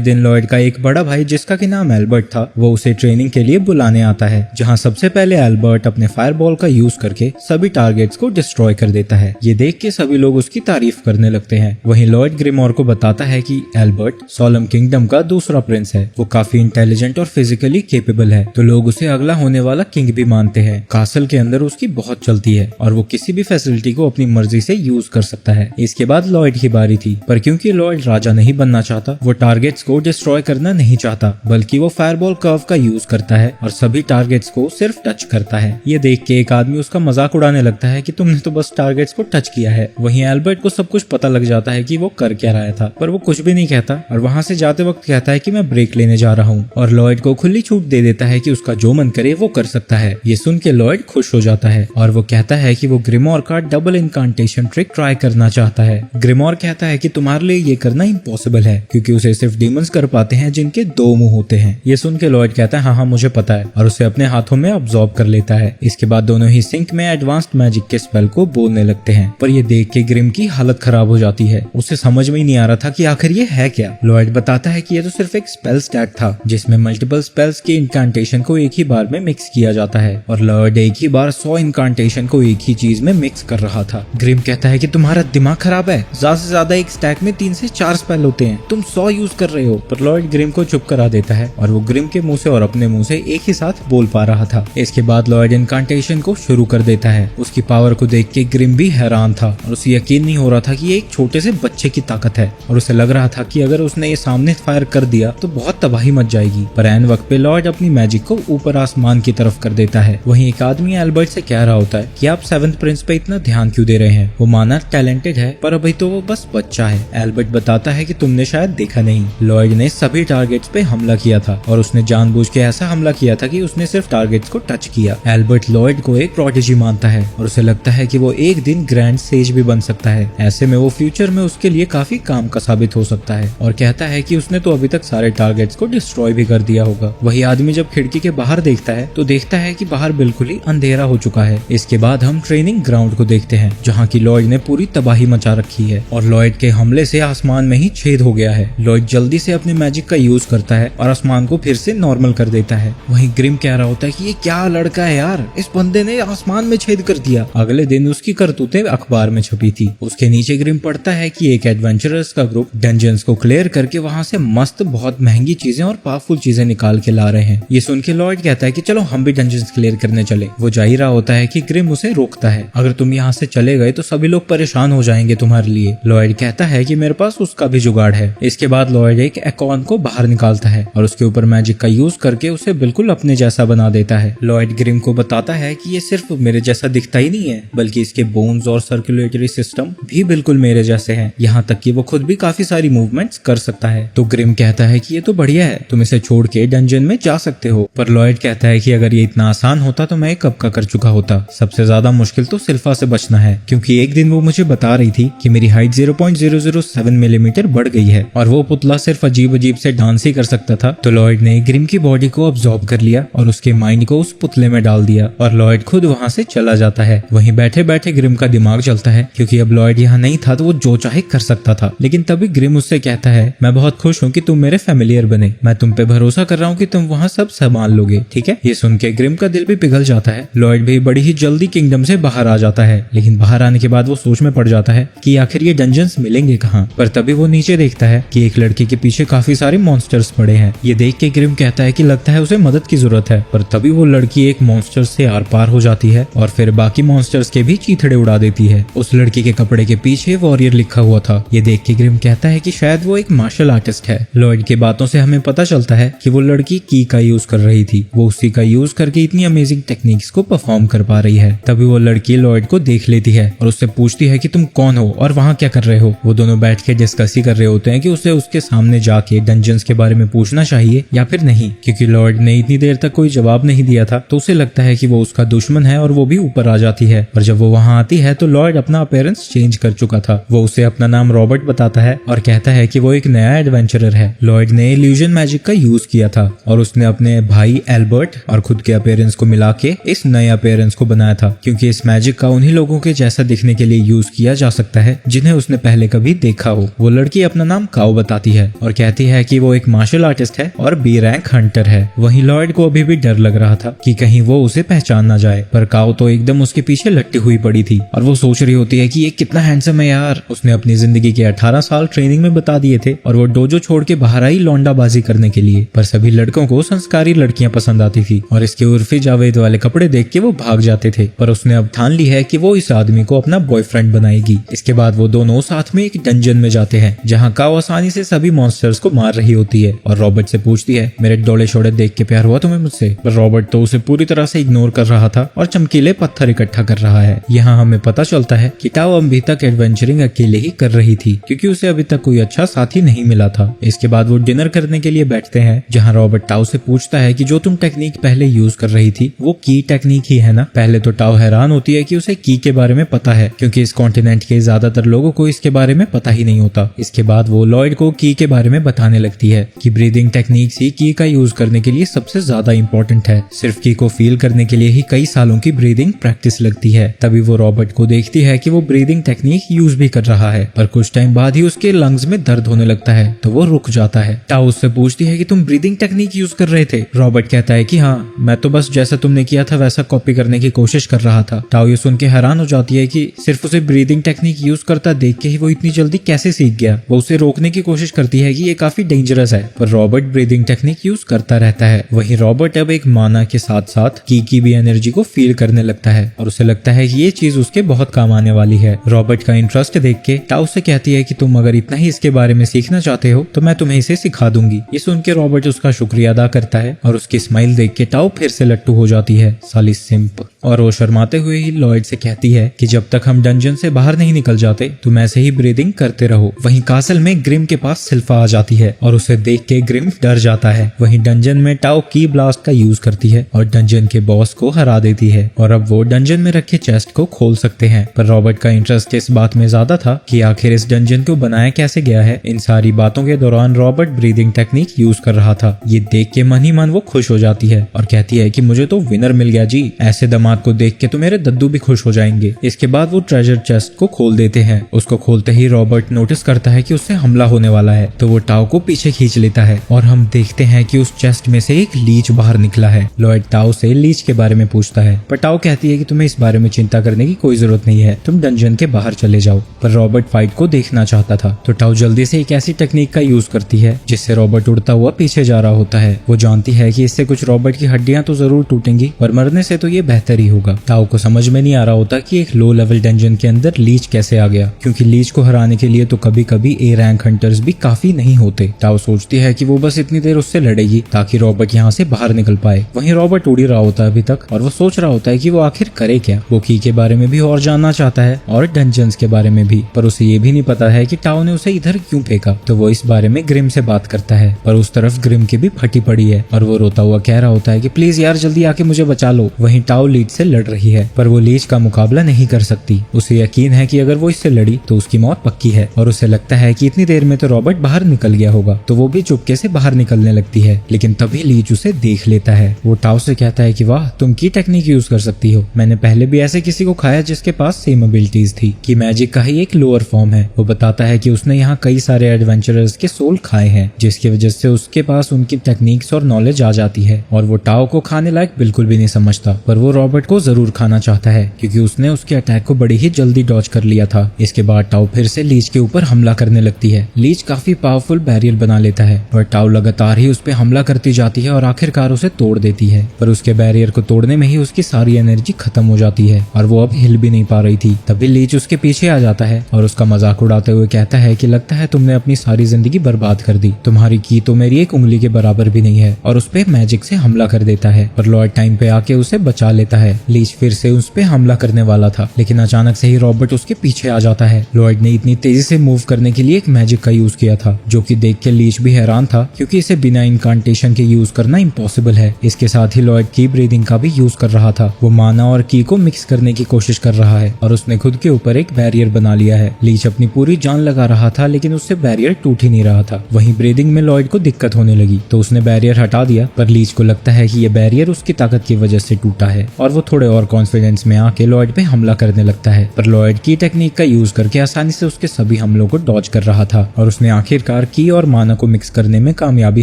दिन लॉयड का एक बड़ा भाई जिसका कि नाम एल्बर्ट था, वो उसे ट्रेनिंग के लिए बुलाने आता है, जहाँ सबसे पहले एल्बर्ट अपने फायरबॉल का यूज करके सभी टारगेट्स को डिस्ट्रॉय कर देता है। ये देख के सभी लोग उसकी तारीफ करने लगते हैं। वहीं लॉयड ग्रिमोर को बताता है कि एल्बर्ट सोलम किंगडम का दूसरा प्रिंस है, वो काफी इंटेलिजेंट और फिजिकली केपेबल है, तो लोग उसे अगला होने वाला किंग भी मानते हैं। कासल के अंदर उसकी बहुत चलती है और वो किसी भी फैसिलिटी को अपनी मर्जी से यूज कर सकता है। इसके बाद लॉयड की बारी थी, पर क्योंकि लॉयड राजा नहीं बनना चाहता, वो टारगेट्स को डिस्ट्रॉय करना नहीं चाहता, बल्कि वो फायरबॉल कर्व का यूज करता है और सभी टारगेट्स को सिर्फ टच करता है। ये देख के एक आदमी उसका मजाक उड़ाने लगता है कि तुमने तो बस टारगेट्स को टच किया है। वहीं एल्बर्ट को सब कुछ पता लग जाता है कि वो कर क्या रहा था, पर वो कुछ भी नहीं कहता और वहाँ से जाते वक्त कहता है कि मैं ब्रेक लेने जा रहा हूँ, और लॉयड को खुली छूट दे देता है कि उसका जो मन करे वो कर सकता है। ये सुन के लॉयड खुश हो जाता है और वो कहता है कि वो ग्रिमोर का डबल इनकांटेशन ट्रिक ट्राई करना चाहता है। ग्रिमोर कहता है कि तुम्हारे लिए ये करना इम्पॉसिबल है, क्योंकि उसे सिर्फ डीमंस कर पाते हैं जिनके 2 मुंह होते हैं। ये सुन के लॉयड कहता है हाँ मुझे पता है, और उसे अपने हाथों में अब्सॉर्ब कर लेता है। इसके बाद दोनों ही सिंक में एडवांस्ड मैजिक के स्पेल को बोलने लगते हैं, पर ये देख के ग्रिम की हालत खराब हो जाती है। उसे समझ में ही नहीं आ रहा था कि आखिर ये है क्या। लॉयड बताता है कि ये तो सिर्फ एक स्पेल स्टैक था, जिसमें मल्टीपल स्पेल्स के इनकांटेशन को एक ही बार में मिक्स किया जाता है, और लॉयड एक ही बार 100 इनकांटेशन को एक ही चीज में मिक्स कर रहा था। ग्रिम कहता है कि तुम्हारा दिमाग खराब है, ज्यादा से ज्यादा एक स्टैक में 3 से 4 स्पेल होते हैं, तुम 100 यूज कर रहे हो। पर लॉयड ग्रिम को चुप करा देता है और वो ग्रिम के मुंह से और अपने मुंह से एक ही साथ बोल पा रहा था। इसके बाद लॉयड इनकांटेशन को शुरू कर देता है। उसकी पावर को देख के ग्रिम भी हैरान था और उसे यकीन नहीं हो रहा था कि ये एक छोटे से बच्चे की ताकत है, और उसे लग रहा था कि अगर उसने ये सामने फायर कर दिया तो बहुत तबाही मच जाएगी। पर ऐन वक्त पे लॉयड अपनी मैजिक को ऊपर आसमान की तरफ कर देता है। वहीं एक आदमी एल्बर्ट से कह रहा होता है कि आप 7th प्रिंस पे इतना ध्यान क्यों दे रहे हैं, वो माना टैलेंटेड है पर अभी तो वो बस बच्चा है। एल्बर्ट बताता है कि तुमने शायद देखा नहीं, लॉयड ने सभी टारगेट्स पे हमला किया था और उसने जानबूझ के ऐसा हमला किया था कि उसने सिर्फ टारगेट्स को टच किया। एल्बर्ट लॉयड को एक प्रोडिजी मानता है और उसे लगता है कि वो एक दिन ग्रैंड सेज भी बन सकता है। ऐसे में वो फ्यूचर में उसके लिए काफी काम का साबित हो सकता है, और कहता है कि उसने तो अभी तक सारे टारगेट्स को डिस्ट्रॉय भी कर दिया होगा। वही आदमी जब खिड़की के बाहर देखता है तो देखता है कि बाहर बिल्कुल ही अंधेरा हो चुका है। इसके बाद हम ट्रेनिंग ग्राउंड को देखते हैं, जहाँ की लॉयड ने पूरी तबाही मचा रखी है और लॉयड के हमले से आसमान में ही छेद हो गया है। लॉयड जल्दी से अपने मैजिक का यूज करता है और आसमान को फिर से नॉर्मल कर देता है। वहीं ग्रिम कह रहा होता है कि ये क्या लड़का है यार, इस बंदे ने आसमान में छेद कर दिया। अगले दिन उसकी करतूतें अखबार में छपी थी। उसके नीचे ग्रिम पढ़ता है कि एक एडवेंचरर्स का ग्रुप डंजन्स को क्लियर करके वहाँ से मस्त बहुत महंगी चीजें और पावरफुल चीजें निकाल के ला रहे हैं। ये सुन के लॉयड कहता है कि चलो हम भी डंजन्स क्लियर करने चले। वो जा ही रहा होता है कि ग्रिम उसे रोकता है, अगर तुम यहाँ से चले गए तो सभी लोग परेशान हो जाएंगे तुम्हारे लिए। लॉयड कहता है कि मेरे पास उसका भी जुगाड़ है। इसके बाद लॉयड एक एकॉन को बाहर निकालता है और उसके ऊपर मैजिक का यूज करके उसे बिल्कुल अपने जैसा बना देता है। लॉयड ग्रिम को बताता है कि ये सिर्फ मेरे जैसा दिखता ही नहीं है, बल्कि इसके बोन्स और सर्कुलेटरी सिस्टम भी बिल्कुल मेरे जैसे हैं, यहाँ तक कि वो खुद भी काफी सारी मूवमेंट्स कर सकता है। तो ग्रिम कहता है कि ये तो बढ़िया है, तुम इसे छोड़ के डंजन में जा सकते हो। पर लॉयड कहता है कि अगर ये इतना आसान होता तो मैं कब का कर चुका होता। सबसे ज्यादा मुश्किल तो सिल्फा से बचना है, क्योंकि एक दिन वो मुझे बता रही थी कि मेरी हाइट 0.007 मिलीमीटर बढ़ गई है और वो पुतला सिर्फ अजीब अजीब से डांस ही कर सकता था। तो लॉयड ने ग्रिम की बॉडी को अब्सॉर्ब कर लिया और उसके माइंड को उस पुतले में डाल दिया और लॉयड खुद वहाँ से चला जाता है। वहीं बैठे बैठे ग्रिम का दिमाग चलता है, क्योंकि अब लॉयड यहाँ नहीं था तो वो जो चाहे कर सकता था। लेकिन तभी ग्रिम उससे कहता है मैं बहुत खुश हूँ कि तुम मेरे फैमिलियर बने, मैं तुम पे भरोसा कर रहा हूँ कि तुम वहाँ सब संभाल लोगे, ठीक है। ये सुन के ग्रिम का दिल भी पिघल जाता है। लॉयड भी बड़ी ही जल्दी किंगडम से बाहर आ जाता है, लेकिन बाहर आने के बाद वो सोच में पड़ जाता है कि आखिर ये डंजन्स मिलेंगे कहाँ। पर तभी वो नीचे देखता है कि एक लड़के के पीछे काफी सारे मॉन्स्टर्स पड़े हैं। ये देख के ग्रिम कहता है कि लगता है उसे मदद की जरूरत है, पर तभी वो लड़की एक मॉन्स्टर से आर पार हो जाती है और फिर बाकी मॉन्स्टर्स के भी चीथड़े उड़ा देती है। उस लड़की के कपड़े के पीछे वॉरियर लिखा हुआ था। ये देख के ग्रिम कहता है कि शायद वो एक मार्शल आर्टिस्ट है। लॉयड की बातों से हमें पता चलता है कि वो लड़की की का यूज कर रही थी, वो उसी का यूज करके इतनी अमेजिंग टेक्निक्स को परफॉर्म कर पा रही है। तभी वो लड़की लॉयड को देख लेती है और उससे पूछती है कि तुम कौन हो और वहाँ क्या कर रहे हो। वो दोनों बैठ के डिस्कस ही कर रहे होते हैं कि उसे उसके सामने जाके डंजन्स के बारे में पूछना चाहिए या फिर नहीं, क्योंकि लॉयड ने इतनी देर तक कोई जवाब नहीं दिया था। तो उसे लगता है कि वो उसका दुश्मन है और वो भी ऊपर आ जाती है। और जब वो वहाँ आती है तो लॉयड अपना अपीयरेंस चेंज कर चुका था। वो उसे अपना नाम रॉबर्ट बताता है और कहता है कि वो एक नया एडवेंचरर है। लॉयड ने इल्यूजन मैजिक का यूज किया था और उसने अपने भाई एल्बर्ट और खुद के अपीयरेंस को मिला के इस नए अपीयरेंस को बनाया था, क्योंकि इस मैजिक का उन्हीं लोगों के जैसा दिखने के लिए यूज किया जा सकता है जिन्हें उसने पहले कभी देखा हो। वो लड़की अपना नाम काओ बताती है और कहती है कि वो एक मार्शल आर्टिस्ट है और बी रैंक हंटर है। वहीं लॉयड को अभी भी डर लग रहा था कि कहीं वो उसे पहचान ना जाए, पर काओ तो एकदम उसके पीछे लटकी हुई पड़ी थी और वो सोच रही होती है कि ये कितना हैंडसम है यार। उसने अपनी जिंदगी के 18 साल ट्रेनिंग में बता दिए थे और वो डोजो छोड़ के बाहर आई लौंडाबाजी करने के लिए, पर सभी लड़कों को संस्कारी लड़कियां पसंद आती थी और इसके उर्फी जावेद वाले कपड़े देख के वो भाग जाते थे। पर उसने अब ठान ली है कि वो इस आदमी को अपना बॉयफ्रेंड बनाएगी। इसके बाद वो दोनों साथ में एक डंजन में जाते हैं जहाँ काओ आसानी से सभी मॉन्स्टर्स को मार रही होती है और रॉबर्ट से पूछती है, मेरे डोले शोले देख के प्यार हुआ तुम्हें मुझसे? पर रॉबर्ट तो उसे पूरी तरह से इग्नोर कर रहा था और चमकीले पत्थर इकट्ठा कर रहा है। यहाँ हमें पता चलता है कि टाओ अभी तक एडवेंचरिंग अकेले ही कर रही थी क्योंकि उसे अभी तक कोई अच्छा साथी नहीं मिला था। इसके बाद वो डिनर करने के लिए बैठते हैं जहाँ रॉबर्ट टाओ से पूछता है कि जो तुम टेक्निक पहले यूज कर रही थी वो की टेक्निक ही है ना? पहले तो टाओ हैरान होती है कि उसे की के बारे में पता है क्योंकि इस कॉन्टिनेंट के ज्यादातर लोगों को इसके बारे में पता ही नहीं होता। इसके बाद वो लॉयड को की के बारे में बताने लगती है कि ब्रीदिंग टेक्निक ही की का यूज करने के लिए सबसे ज्यादा इंपॉर्टेंट है। सिर्फ की को फील करने के लिए ही कई सालों की ब्रीदिंग प्रैक्टिस लगती है। तभी वो रॉबर्ट को देखती है कि वो ब्रीदिंग टेक्निक यूज भी कर रहा है, पर कुछ टाइम बाद ही उसके लंग्स में दर्द होने लगता है तो वो रुक जाता है। टाओ उससे पूछती है कि तुम ब्रीदिंग टेक्निक यूज कर रहे थे? रॉबर्ट कहता है कि हाँ, मैं तो बस जैसा तुमने किया था वैसा कॉपी करने की कोशिश कर रहा था। टाओ ये सुन के हैरान हो जाती है कि सिर्फ उसे ब्रीदिंग टेक्निक यूज करता देख के ही वो इतनी जल्दी कैसे सीख गया। वो उसे रोकने की कोशिश करती है कि ये काफी डेंजरस है, पर रॉबर्ट ब्रीदिंग टेक्निक यूज करता रहता है। वहीं रॉबर्ट अब एक माना के साथ साथ की भी एनर्जी को फील करने लगता है और उसे लगता है कि ये चीज उसके बहुत काम आने वाली है। रॉबर्ट का इंटरेस्ट देख के टाओ से कहती है कि तुम अगर इतना ही इसके बारे में सीखना चाहते हो तो मैं तुम्हें इसे सिखा दूंगी। ये सुन के रॉबर्ट उसका शुक्रिया अदा करता है और उसकी स्माइल देख के टाओ फिर से लट्टू हो जाती है, साली सिंप। और वो शर्माते हुए ही लॉयड से कहती है कि जब तक हम डंजन से बाहर नहीं निकल जाते तुम ऐसे ही ब्रीदिंग करते रहो। वहीं कासल में ग्रिम के पास सिल्फा आ जाती है और उसे देख के ग्रिम डर जाता है। वहीं डंजन में टाओ की ब्लास्ट का यूज करती है और डंजन के बॉस को हरा देती है और अब वो डंजन में रखे चेस्ट को खोल सकते हैं। पर रॉबर्ट का इंटरेस्ट इस बात में ज्यादा था कि आखिर इस डंजन को बनाया कैसे गया है। इन सारी बातों के दौरान रॉबर्ट ब्रीदिंग टेक्निक यूज कर रहा था। ये देख के मन ही मन वो खुश हो जाती है और कहती है कि मुझे तो विनर मिल गया जी, ऐसे दामाद को देख के तो मेरे दद्दू भी खुश हो जाएंगे। इसके बाद वो ट्रेजर चेस्ट को खोल देते हैं। उसको खोलते ही रॉबर्ट नोटिस करता है कि उससे हमला होने वाला है तो वो टाओ को पीछे खींच लेता है और हम देखते हैं कि उस चेस्ट में से एक लीच बाहर निकला है। लॉयड टाओ से लीच के बारे में पूछता है, पर टाओ कहती है कि तुम्हें इस बारे में चिंता करने की कोई जरूरत नहीं है, तुम डंजन के बाहर चले जाओ। पर रॉबर्ट फाइट को देखना चाहता था तो टाओ जल्दी से एक ऐसी टेक्निक का यूज करती है जिससे रॉबर्ट उड़ता हुआ पीछे जा रहा होता है। वो जानती है कि इससे कुछ रॉबर्ट की हड्डियां तो जरूर टूटेंगी और मरने से तो ये बेहतर ही होगा। टाओ को समझ में नहीं आ रहा होता कि एक लो लेवल डंजन के अंदर लीच कैसे आ गया, क्योंकि लीच को हराने के लिए तो कभी कभी ए रैंक हंटर्स भी काफी नहीं होते। टाओ सोचती है कि वो बस इतनी देर उससे लड़ेगी ताकि रॉबर्ट यहाँ से बाहर निकल पाए। वहीं रॉबर्ट उड़ ही रहा होता है अभी तक और वो सोच रहा होता है कि वो आखिर करे क्या। वो की के बारे में भी और जानना चाहता है और डंजन्स के बारे में भी, पर उसे ये भी नहीं पता है कि टाओ ने उसे इधर क्यों फेंका। तो वो इस बारे में ग्रिम से बात करता है, पर उस तरफ ग्रिम की भी फटी पड़ी है और वो रोता हुआ कह रहा होता है कि प्लीज यार जल्दी आके मुझे बचा लो। वहीं टाओ लीच से लड़ रही है पर वो लीच का मुकाबला नहीं कर सकती। उसे यकीन है कि अगर वो इससे लड़ी तो उसकी मौत पक्की है और उसे लगता है कि इतनी देर में तो रॉबर्ट बाहर निकल गया होगा, तो वो भी चुपके से बाहर निकलने लगती है। लेकिन तभी लीच उसे देख लेता है। वो टाओ से कहता है कि वाह, तुम की टेक्निक यूज कर सकती हो, मैंने पहले भी ऐसे किसी को खाया जिसके पास सेम एबिलिटीज थी, कि मैजिक का ही एक लोअर फॉर्म है। वो बताता है कि उसने यहाँ कई सारे एडवेंचरर्स के सोल खाए हैं जिसकी वजह से उसके पास उनकी टेक्निक्स और नॉलेज आ जाती है और वो टाओ को खाने लायक बिल्कुल भी नहीं समझता, पर वो रॉबर्ट को जरूर खाना चाहता है क्योंकि उसने उसके अटैक को बड़ी ही जल्दी डॉज कर लिया था। इसके बाद टाओ फिर से लीच के ऊपर हमला करने लगती है। लीच काफी पावरफुल बैरियर बना लेता है और टाओ लगातार ही उस पे हमला करती जाती है और आखिरकार उसे तोड़ देती है, पर उसके बैरियर को तोड़ने में ही उसकी सारी एनर्जी खत्म हो जाती है और वो अब हिल भी नहीं पा रही थी। तभी लीच उसके पीछे आ जाता है और उसका मजाक उड़ाते हुए कहता है कि लगता है तुमने अपनी सारी जिंदगी बर्बाद कर दी, तुम्हारी की तो मेरी एक उंगली के बराबर भी नहीं है, और उस पे मैजिक से हमला कर देता है। पर लॉयड टाइम पे आके उसे बचा लेता है। लीच फिर से उस पे हमला करने वाला था लेकिन अचानक से ही रॉबर्ट उसके पीछे आ जाता है। लॉयड ने इतनी तेजी से मूव करने के लिए एक मैजिक का यूज किया था जो कि देख के लीच भी हैरान था क्योंकि इसे बिना इनकांटेशन के यूज करना इम्पॉसिबल है। इसके साथ ही लॉयड की ब्रीदिंग का भी यूज कर रहा था। वो माना और की को मिक्स करने की कोशिश कर रहा है और उसने खुद के ऊपर एक बैरियर बना लिया है। लीच अपनी पूरी जान लगा रहा था लेकिन उससे बैरियर टूट ही नहीं रहा था। वहीं ब्रीदिंग में लॉयड को दिक्कत होने लगी तो उसने बैरियर हटा दिया, पर लीच को लगता है कि ये बैरियर उसकी ताकत की वजह से टूटा है और वो वो थोड़े और कॉन्फिडेंस में आके लॉयड पे हमला करने लगता है, पर लॉयड की टेक्निक का यूज करके आसानी से उसके सभी हमलों को डॉज कर रहा था और उसने आखिरकार की और माना को मिक्स करने में कामयाबी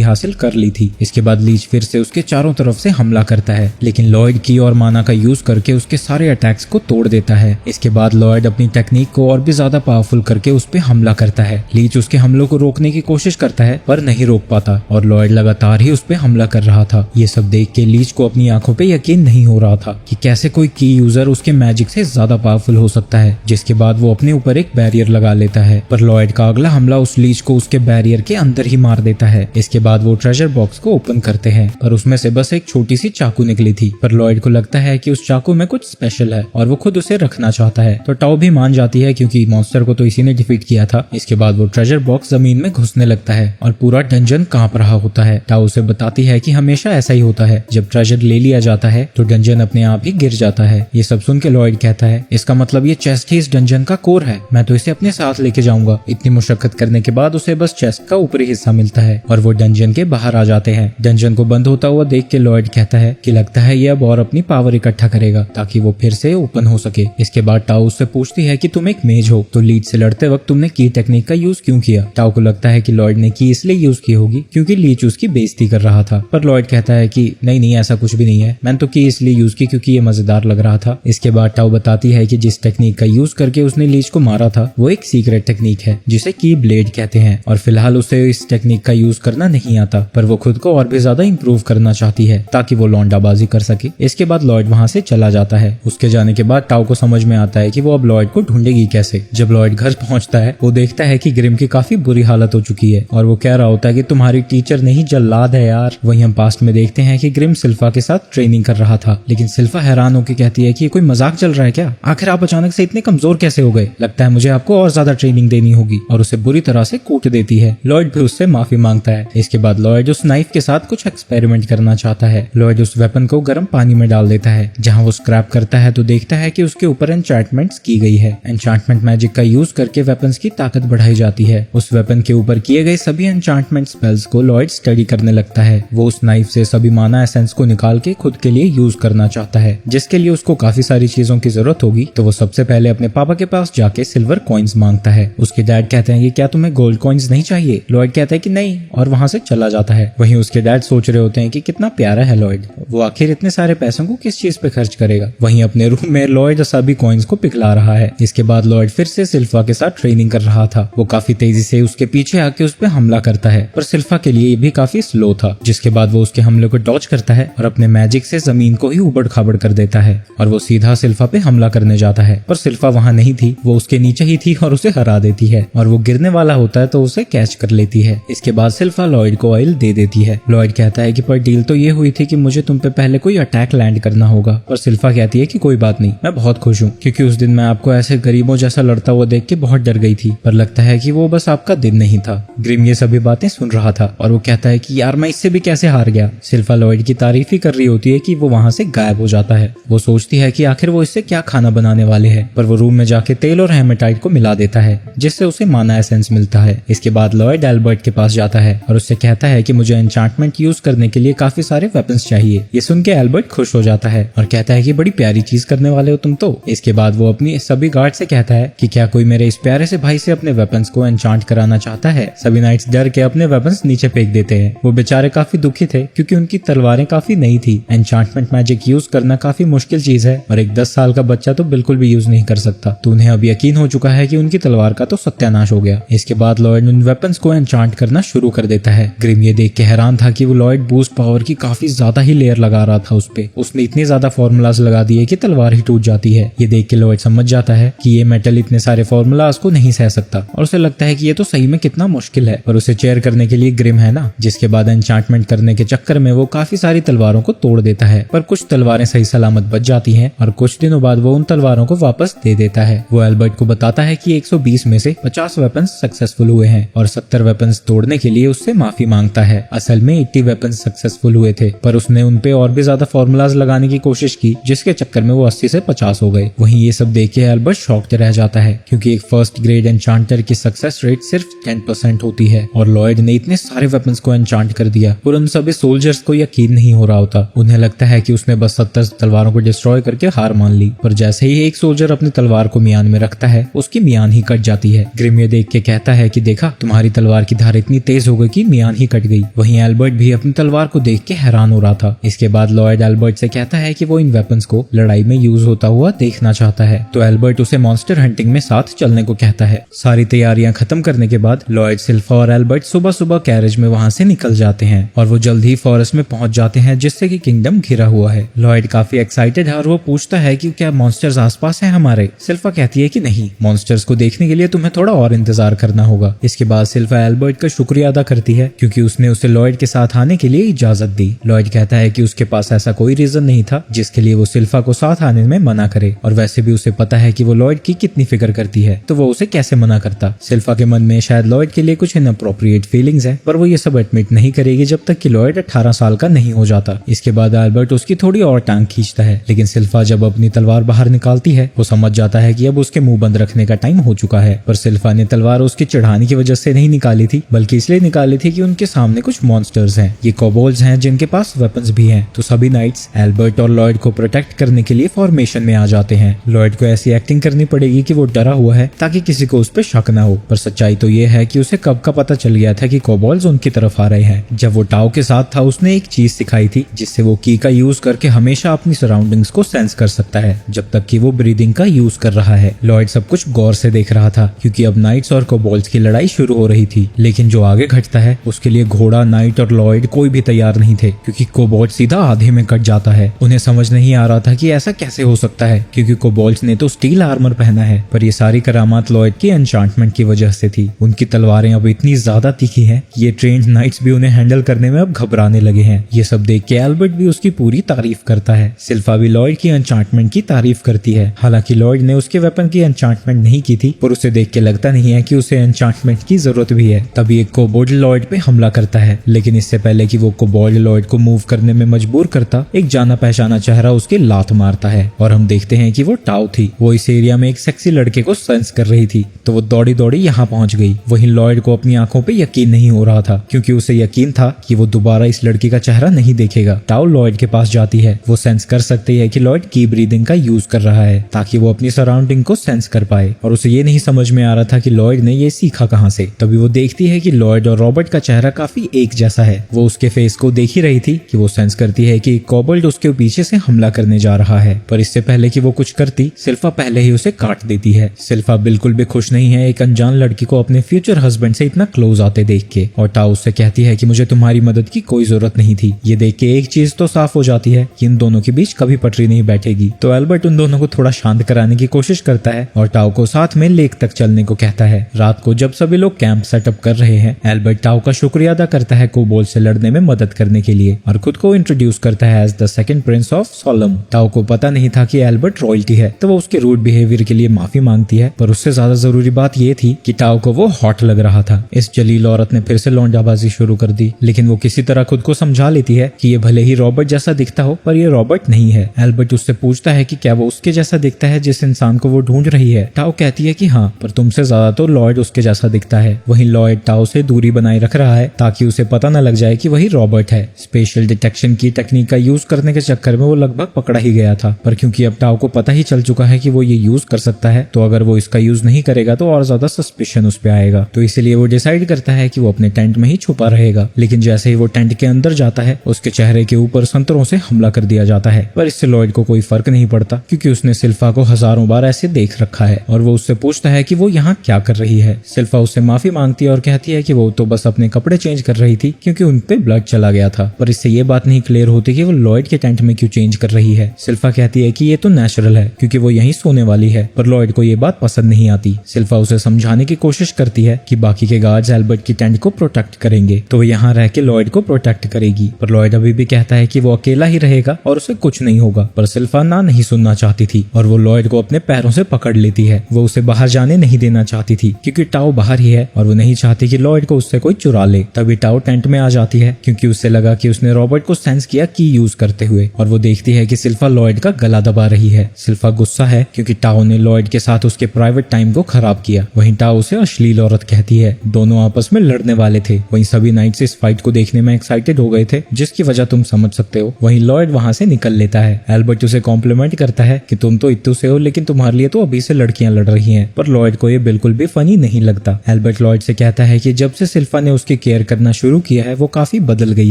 हासिल कर ली थी। इसके बाद लीच फिर से उसके चारों तरफ से हमला करता है, लेकिन लॉयड की और माना का यूज करके उसके सारे अटैक्स को तोड़ देता है। इसके बाद लॉयड अपनी टेक्निक को और भी ज्यादा पावरफुल करके उस पे हमला करता है। लीच उसके हमलों को रोकने की कोशिश करता है पर नहीं रोक पाता और लॉयड लगातार ही उस पे हमला कर रहा था। ये सब देख के लीच को अपनी आंखों पे यकीन नहीं हो रहा था कि कैसे कोई की यूजर उसके मैजिक से ज्यादा पावरफुल हो सकता है। जिसके बाद वो अपने ऊपर एक बैरियर लगा लेता है, पर लॉयड का अगला हमला उस लीच को उसके बैरियर के अंदर ही मार देता है। इसके बाद वो ट्रेजर बॉक्स को ओपन करते हैं, पर उसमें से बस एक छोटी सी चाकू निकली थी। पर लॉयड को लगता है कि उस चाकू में कुछ स्पेशल है और वो खुद उसे रखना चाहता है, तो टाओ भी मान जाती है क्योंकि मॉन्स्टर को तो इसी ने डिफीट किया था। इसके बाद वो ट्रेजर बॉक्स जमीन में घुसने लगता है और पूरा डंजन कांप रहा होता है। टाओ उसे बताती है कि हमेशा ऐसा ही होता है, जब ट्रेजर ले लिया जाता है तो डंजन अपने आप ही गिर जाता है। ये सब सुन के लॉयड कहता है, इसका मतलब ये चेस्ट ही इस डंजन का कोर है, मैं तो इसे अपने साथ लेके जाऊंगा। इतनी मुशक्कत करने के बाद उसे बस चेस्ट का ऊपरी हिस्सा मिलता है और वो डंजन के बाहर आ जाते हैं। डंजन को बंद होता हुआ देख के लॉयड कहता है कि लगता है ये अब और अपनी पावर इकट्ठा करेगा ताकि वो फिर से ओपन हो सके। इसके बाद टाओ उससे पूछती है कि तुम एक मेज हो, तो लीच से लड़ते वक्त तुमने की टेक्निक का यूज क्यों किया? टाओ को लगता है कि लॉयड ने की इसलिए यूज की होगी क्योंकि लीच उसकी बेइज्जती कर रहा था, पर लॉयड कहता है कि नहीं ऐसा कुछ भी नहीं है, मैंने तो की इसलिए यूज की क्योंकि ये मजेदार लग रहा था। इसके बाद टाओ बताती है कि जिस टेक्निक का यूज करके उसने लीच को मारा था वो एक सीक्रेट टेक्निक है जिसे की ब्लेड कहते हैं और फिलहाल उसे इस टेक्निक का यूज करना नहीं आता, पर वो खुद को और भी ज्यादा इंप्रूव करना चाहती है ताकि वो लौंडाबाजी कर सके। इसके बाद लॉयड वहाँ से चला जाता है। उसके जाने के बाद टाओ को समझ में आता है कि वो अब लॉयड को ढूंढेगी कैसे। जब लॉयड घर पहुंचता है वो देखता है कि ग्रिम की काफी बुरी हालत हो चुकी है और वो कह रहा होता है कि तुम्हारी टीचर नहीं जल्लाद है यार। वहीं हम पास्ट में देखते हैं कि ग्रिम सिल्फा के साथ ट्रेनिंग कर रहा था, लेकिन सिल्फा हैरान होकर कहती है कि ये कोई मजाक चल रहा है क्या? आखिर आप अचानक से इतने कमजोर कैसे हो गए? लगता है मुझे आपको और ज्यादा ट्रेनिंग देनी होगी, और उसे बुरी तरह से कूट देती है। लॉयड भी उससे माफी मांगता है। इसके बाद लॉयड उस नाइफ के साथ कुछ एक्सपेरिमेंट करना चाहता है। लॉयड उस वेपन को गर्म पानी में डाल देता है। जहाँ वो स्क्रैप करता है तो देखता है कि उसके ऊपर एन्चांटमेंट्स की गई है। एन्चांटमेंट मैजिक का यूज करके वेपन्स की ताकत बढ़ाई जाती है। उस वेपन के ऊपर किए गए सभी एन्चांटमेंट स्पेल्स को लॉयड स्टडी करने लगता है। वो उस नाइफ से सभी माना एसेंस को निकाल के खुद के लिए यूज करना चाहता है, जिसके लिए उसको काफी सारी चीजों की जरूरत होगी। तो वो सबसे पहले अपने पापा के पास जाके सिल्वर कॉइन्स मांगता है। उसके डैड कहते हैं कि क्या तुम्हें गोल्ड कॉइन्स नहीं चाहिए? लॉयड कहता है कि नहीं और वहां से चला जाता है। वहीं उसके डैड सोच रहे होते हैं कि कितना प्यारा है लॉयड, वो आखिर इतने सारे पैसों को किस चीज पे खर्च करेगा। वहीं अपने रूम में लॉयड सभी कॉइन्स को पिघला रहा है। इसके बाद लॉयड फिर से सिल्फा के साथ ट्रेनिंग कर रहा था। वो काफी तेजी से उसके पीछे आके उस पे हमला करता है, पर सिल्फा के लिए ये भी काफी स्लो था। जिसके बाद वो उसके हमले को डॉज करता है और अपने मैजिक से जमीन को ही उबड़ खाबड़ कर देता है और वो सीधा सिल्फा पे हमला करने जाता है। पर सिल्फा वहाँ नहीं थी, वो उसके नीचे ही थी और उसे हरा देती है और वो गिरने वाला होता है तो उसे कैच कर लेती है। इसके बाद सिल्फा लॉयड को ऑयल दे देती है। लॉयड कहता है कि पर डील तो ये हुई थी कि मुझे तुम पे पहले कोई अटैक लैंड करना होगा, पर सिल्फा कहती है कि कोई बात नहीं, मैं बहुत खुश हूँ क्योंकि उस दिन मैं आपको ऐसे गरीबों जैसा लड़ता हुआ देख के बहुत डर गई थी, पर लगता है कि वो बस आपका दिन नहीं था। ग्रिम ये सभी बातें सुन रहा था और वो कहता है कि यार मैं इससे भी कैसे हार गया। सिल्फा लॉयड की तारीफ ही कर रही होती है कि वो वहाँ से गायब हो जाता है। वो सोचती है कि आखिर वो इससे क्या खाना बनाने वाले हैं, पर वो रूम में जाके तेल और हेमेटाइट को मिला देता है जिससे उसे माना एसेंस मिलता है। इसके बाद लॉयड एल्बर्ट के पास जाता है और उससे कहता है कि मुझे एन्चांटमेंट यूज करने के लिए काफी सारे वेपन्स चाहिए। ये सुन के एल्बर्ट खुश हो जाता है और कहता है कि बड़ी प्यारी चीज करने वाले हो तुम तो। इसके बाद वो अपनी सभी गार्ड से कहता है कि क्या कोई मेरे इस प्यारे से भाई से अपने वेपन्स को एन्चांट कराना चाहता है। सभी नाइट्स डर के अपने वेपन्स नीचे फेंक देते हैं। वो बेचारे काफी दुखी थे क्योंकि उनकी तलवारें काफी नई थी। एन्चांटमेंट मैजिक यूज करना काफी मुश्किल चीज है और एक 10 साल का बच्चा तो बिल्कुल भी यूज नहीं कर सकता। तो उन्हें अब यकीन हो चुका है कि उनकी तलवार का तो सत्यानाश हो गया। इसके बाद लॉयड उन वेपन्स को एन्चांट करना शुरू कर देता है। ग्रिम ये देख के हैरान था कि वो लॉयड बूस्ट पावर की काफी ज्यादा ही लेयर लगा रहा था उस पे। उसने इतने ज्यादा फॉर्मूलाज लगा दिए कि तलवार ही टूट जाती है। ये देख के लॉयड समझ जाता है कि ये मेटल इतने सारे फॉर्मूलाज को नहीं सह सकता और उसे लगता है कि ये तो सही में कितना मुश्किल है, पर उसे चेयर करने के लिए ग्रिम है ना। जिसके बाद एन्चांटमेंट करने के चक्कर में वो काफी सारी तलवारों को तोड़ देता है, पर कुछ तलवारें सही सलामत बच जाती हैं और कुछ दिनों बाद वो उन तलवारों को वापस दे देता है। वो एल्बर्ट को बताता है कि 120 में से 50 वेपन्स सक्सेसफुल हुए हैं और 70 वेपन्स तोड़ने के लिए उससे माफी मांगता है। असल में 80 वेपन्स सक्सेसफुल हुए थे, पर उसने उनपे और भी ज्यादा फॉर्मूलाज लगाने की कोशिश की जिसके चक्कर में वो 80 से 50 हो गए। वहीं ये सब देख के एल्बर्ट शॉक्ड रह जाता है क्योंकि एक फर्स्ट ग्रेड एन्चांटर की सक्सेस रेट सिर्फ 10% होती है और लॉयड ने इतने सारे वेपन्स को एन्चांट कर दिया और उन सभी सोल्जर्स को यकीन नहीं हो रहा होता। उन्हें लगता है कि उसने बस 70 मॉन्स्टर्स तलवारों को डिस्ट्रॉय करके हार मान ली। पर जैसे ही एक सोल्जर अपनी तलवार को मियान में रखता है, उसकी मियान ही कट जाती है। ग्रिम ये देख के कहता है कि देखा, तुम्हारी तलवार की धार इतनी तेज हो गई कि मियान ही कट गई। वहीं एल्बर्ट भी अपनी तलवार को देख के हैरान हो रहा था। इसके बाद लॉयड एल्बर्ट से कहता है कि वो इन वेपन्स को लड़ाई में यूज होता हुआ देखना चाहता है। तो एल्बर्ट उसे मॉन्स्टर हंटिंग में साथ चलने को कहता है। सारी तैयारियां खत्म करने के बाद लॉयड, सिल्फा और एल्बर्ट सुबह सुबह कैरेज में वहां से निकल जाते हैं और वो जल्द ही फॉरेस्ट में पहुंच जाते हैं, जिससे कि किंगडम घिरा हुआ है। लॉयड काफी एक्साइटेड है और वो पूछता है कि क्या मॉन्स्टर्स आसपास हैं हमारे। सिल्फा कहती है कि नहीं, मॉन्स्टर्स को देखने के लिए तुम्हें थोड़ा और इंतजार करना होगा। इसके बाद सिल्फा एल्बर्ट का शुक्रिया अदा करती है क्योंकि उसने उसे लॉयड के साथ आने के लिए इजाजत दी। लॉयड कहता है कि उसके पास ऐसा कोई रीजन नहीं था जिसके लिए वो सिल्फा को साथ आने में मना करे, और वैसे भी उसे पता है कि वो लॉयड की कितनी फिक्र करती है, तो वो उसे कैसे मना करता। सिल्फा के मन में शायद लॉयड के लिए कुछ इनअप्रोप्रिएट फीलिंग्स है, पर वो ये सब एडमिट नहीं करेगी जब तक कि लॉयड 18 साल का नहीं हो जाता। इसके बाद एल्बर्ट उसकी थोड़ी और टांग खींचता है, लेकिन सिल्फा जब अपनी तलवार बाहर निकालती है, वो समझ जाता है कि अब उसके मुंह बंद रखने का टाइम हो चुका है। पर सिल्फा ने तलवार उसकी चिढ़ाने की वजह से नहीं निकाली थी, बल्कि इसलिए निकाली थी कि उनके सामने कुछ मॉन्स्टर्स हैं। ये कोबोल्ड्स हैं जिनके पास वेपन्स भी हैं। तो सभी नाइट्स एल्बर्ट और लॉयड को प्रोटेक्ट करने के लिए फॉर्मेशन में आ जाते हैं। लॉयड को ऐसी एक्टिंग करनी पड़ेगी कि वो डरा हुआ है ताकि किसी को उस पर शक न हो, पर सच्चाई तो ये है कि उसे कब का पता चल गया था कि कोबोल्ड्स उनकी तरफ आ रहे हैं। जब वो टाओ के साथ था, उसने एक चीज सिखाई थी जिससे वो की का यूज करके हमेशा अपनी सराउंडिंग्स को सेंस कर सकता है, जब तक कि वो ब्रीदिंग का यूज कर रहा है। लॉयड सब कुछ गौर से देख रहा था क्योंकि अब नाइट्स और कोबोल्ड्स की लड़ाई शुरू हो रही थी, लेकिन जो आगे घटता है उसके लिए घोड़ा, नाइट और लॉयड कोई भी तैयार नहीं थे क्योंकि कोबोल्ड सीधा आधे में कट जाता है। उन्हें समझ नहीं आ रहा था कि ऐसा कैसे हो सकता है क्योंकि कोबोल्ड्स ने तो स्टील आर्मर पहना है, पर ये सारी करामात लॉयड की एन्चांटमेंट की वजह से थी। उनकी तलवारें अब इतनी ज्यादा तीखी हैं, ये ट्रेन्ड नाइट्स भी उन्हें हैंडल करने में अब घबराने लगे हैं। ये सब देख के एल्बर्ट भी उसकी पूरी तारीफ करता है। सिल्फा भी लॉयड की एन्चांटमेंट की तारीफ करती है। हालांकि लॉयड ने उसके वेपन की एन्चांटमेंट नहीं की थी, पर उसे देख के लगता नहीं है कि उसे एन्चांटमेंट की जरूरत भी है। तभी एक कोबोल्ड लॉयड पे हमला करता है, लेकिन इससे पहले कि वो कोबोल्ड लॉयड को मूव करने में मजबूर करता, एक जाना पहचाना चेहरा उसके लात मारता है और हम देखते हैं कि वो टाओ थी। वो इस एरिया में एक सेक्सी लड़के को सेंस कर रही थी, तो वो दौड़ी दौड़ी यहाँ पहुंच गई। वहीं लॉयड को अपनी आंखों पे यकीन नहीं हो रहा था क्योंकि उसे यकीन था कि वो दोबारा इस लड़की का चेहरा नहीं देखेगा। टाओ लॉयड के पास जाती है। वो सेंस कर सकती है कि लॉयड की ब्रीदिंग का यूज कर रहा है ताकि वो अपनी सराउंडिंग को सेंस कर पाए, और उसे ये नहीं समझ में आ रहा था कि लॉयड ने ये सीखा कहाँ से। तभी वो देखती है कि लॉयड और रॉबर्ट का चेहरा काफी एक जैसा है। वो उसके फेस को देख ही रही थी कि वो सेंस करती है कि कोबोल्ड उसके पीछे से हमला करने जा रहा है, पर इससे पहले कि वो कुछ करती, सिल्फा पहले ही उसे काट देती है। सिल्फा बिल्कुल भी खुश नहीं है एक अनजान लड़की को अपने फ्यूचर हस्बैंड से इतना क्लोज आते देख के, और टाओ उससे कहती है कि मुझे तुम्हारी मदद की कोई जरूरत नहीं थी। ये देख के एक चीज तो साफ हो जाती है कि इन दोनों के बीच कभी पटरी नहीं बैठेगी। तो एल्बर्ट उन दोनों को थोड़ा शांत कराने की कोशिश करता है और टाओ को साथ में लेक तक चलने को कहता है। रात को जब सभी लोग कैंप सेटअप कर रहे हैं, एल्बर्ट टाओ का शुक्रिया अदा करता है कोबोल्ड से लड़ने में मदद करने के लिए और खुद को इंट्रोड्यूस करता है as the second prince of सोलम। टाओ को पता नहीं था कि एल्बर्ट रॉयल्टी है, तो वो उसके रूड बिहेवियर के लिए माफी मांगती है, पर उससे ज्यादा जरूरी बात ये थी कि टाओ को वो हॉट लग रहा था। इस जलील औरत ने फिर से लौंडाबाजी शुरू कर दी, लेकिन वो किसी तरह खुद को समझा लेती है कि ये भले ही रॉबर्ट जैसा दिखता हो, पर ये रॉबर्ट नहीं है। एल्बर्ट उससे पूछता है कि क्या वो उसके जैसा दिखता है जिस इंसान को वो ढूंढ रही है। टाओ कहती है कि हाँ, पर तुमसे ज्यादा तो लॉयड उसके जैसा दिखता है। वहीं लॉयड टाओ से दूरी बनाए रख रहा है ताकि उसे पता न लग जाए कि वही रॉबर्ट है। स्पेशल डिटेक्शन की टेक्निक का यूज करने के चक्कर में वो लगभग पकड़ा ही गया था, पर क्योंकि अब टाओ को पता ही चल चुका है कि वो ये यूज कर सकता है, तो अगर वो इसका यूज नहीं करेगा तो और ज्यादा सस्पिशन उस पे आएगा। तो इसलिए वो डिसाइड करता है कि वो अपने टेंट में ही छुपा रहेगा। लेकिन जैसे ही वो टेंट के अंदर जाता है, उसके चेहरे के ऊपर संतरों से हमला कर दिया जाता है, पर इससे लॉयड को कोई फर्क नहीं पड़ता क्योंकि उसने सिल्फा को हजारों बार ऐसे देख रखा है। और वो उससे पूछता है कि वो यहाँ क्या कर रही है। सिल्फा उससे माफी मांगती है और कहती है कि वो तो बस अपने कपड़े चेंज कर रही थी क्योंकि उन पे ब्लड चला गया था, पर इससे ये बात नहीं क्लियर होती कि वो लॉयड के टेंट में क्यों चेंज कर रही है। सिल्फा कहती है कि ये तो नेचुरल है क्योंकि वो यहीं सोने वाली है, पर लॉयड को ये बात पसंद नहीं आती। सिल्फा उसे समझाने की कोशिश करती है कि बाकी के गार्ड्स एल्बर्ट की टेंट को प्रोटेक्ट करेंगे, तो वो यहाँ रह के लॉयड को प्रोटेक्ट करेगी, पर लॉयड अभी भी कहता है कि वो अकेला ही रहेगा और उसे कुछ नहीं होगा। पर सिल्फा ना नहीं सुनना चाहती थी और वो लॉयड को अपने पैरों से पकड़ लेती है। वो उसे बाहर जाने नहीं देना चाहती थी क्योंकि टाओ बाहर ही है और वो नहीं चाहती कि लॉयड को उससे कोई चुरा ले। तभी टाओ टेंट में आ जाती है क्योंकि उससे लगा कि उसने रॉबर्ट को सेंस किया की यूज करते हुए, और वो देखती है कि सिल्फा लॉयड का गला दबा रही है। सिल्फा गुस्सा है क्योंकि टाओ ने लॉयड के साथ उसके प्राइवेट टाइम को खराब किया। वहीं टाओ उसे अश्लील औरत कहती है। दोनों आपस में लड़ने वाले थे। वहीं सभी नाइट्स इस फाइट को देखने में एक्साइटेड हो गए थे, जिसकी वजह तुम समझ सकते हो। वहीं लॉयड वहां से से निकल लेता है। एल्बर्ट उसे कॉम्प्लीमेंट करता है कि तुम तो इत्तू से हो, लेकिन तुम्हारे लिए तो अभी से लड़कियां लड़ रही हैं। पर लॉयड को ये बिल्कुल भी फनी नहीं लगता। एल्बर्ट लॉयड से कहता है कि जब से सिल्फा ने उसकी केयर करना शुरू किया है वो काफी बदल गई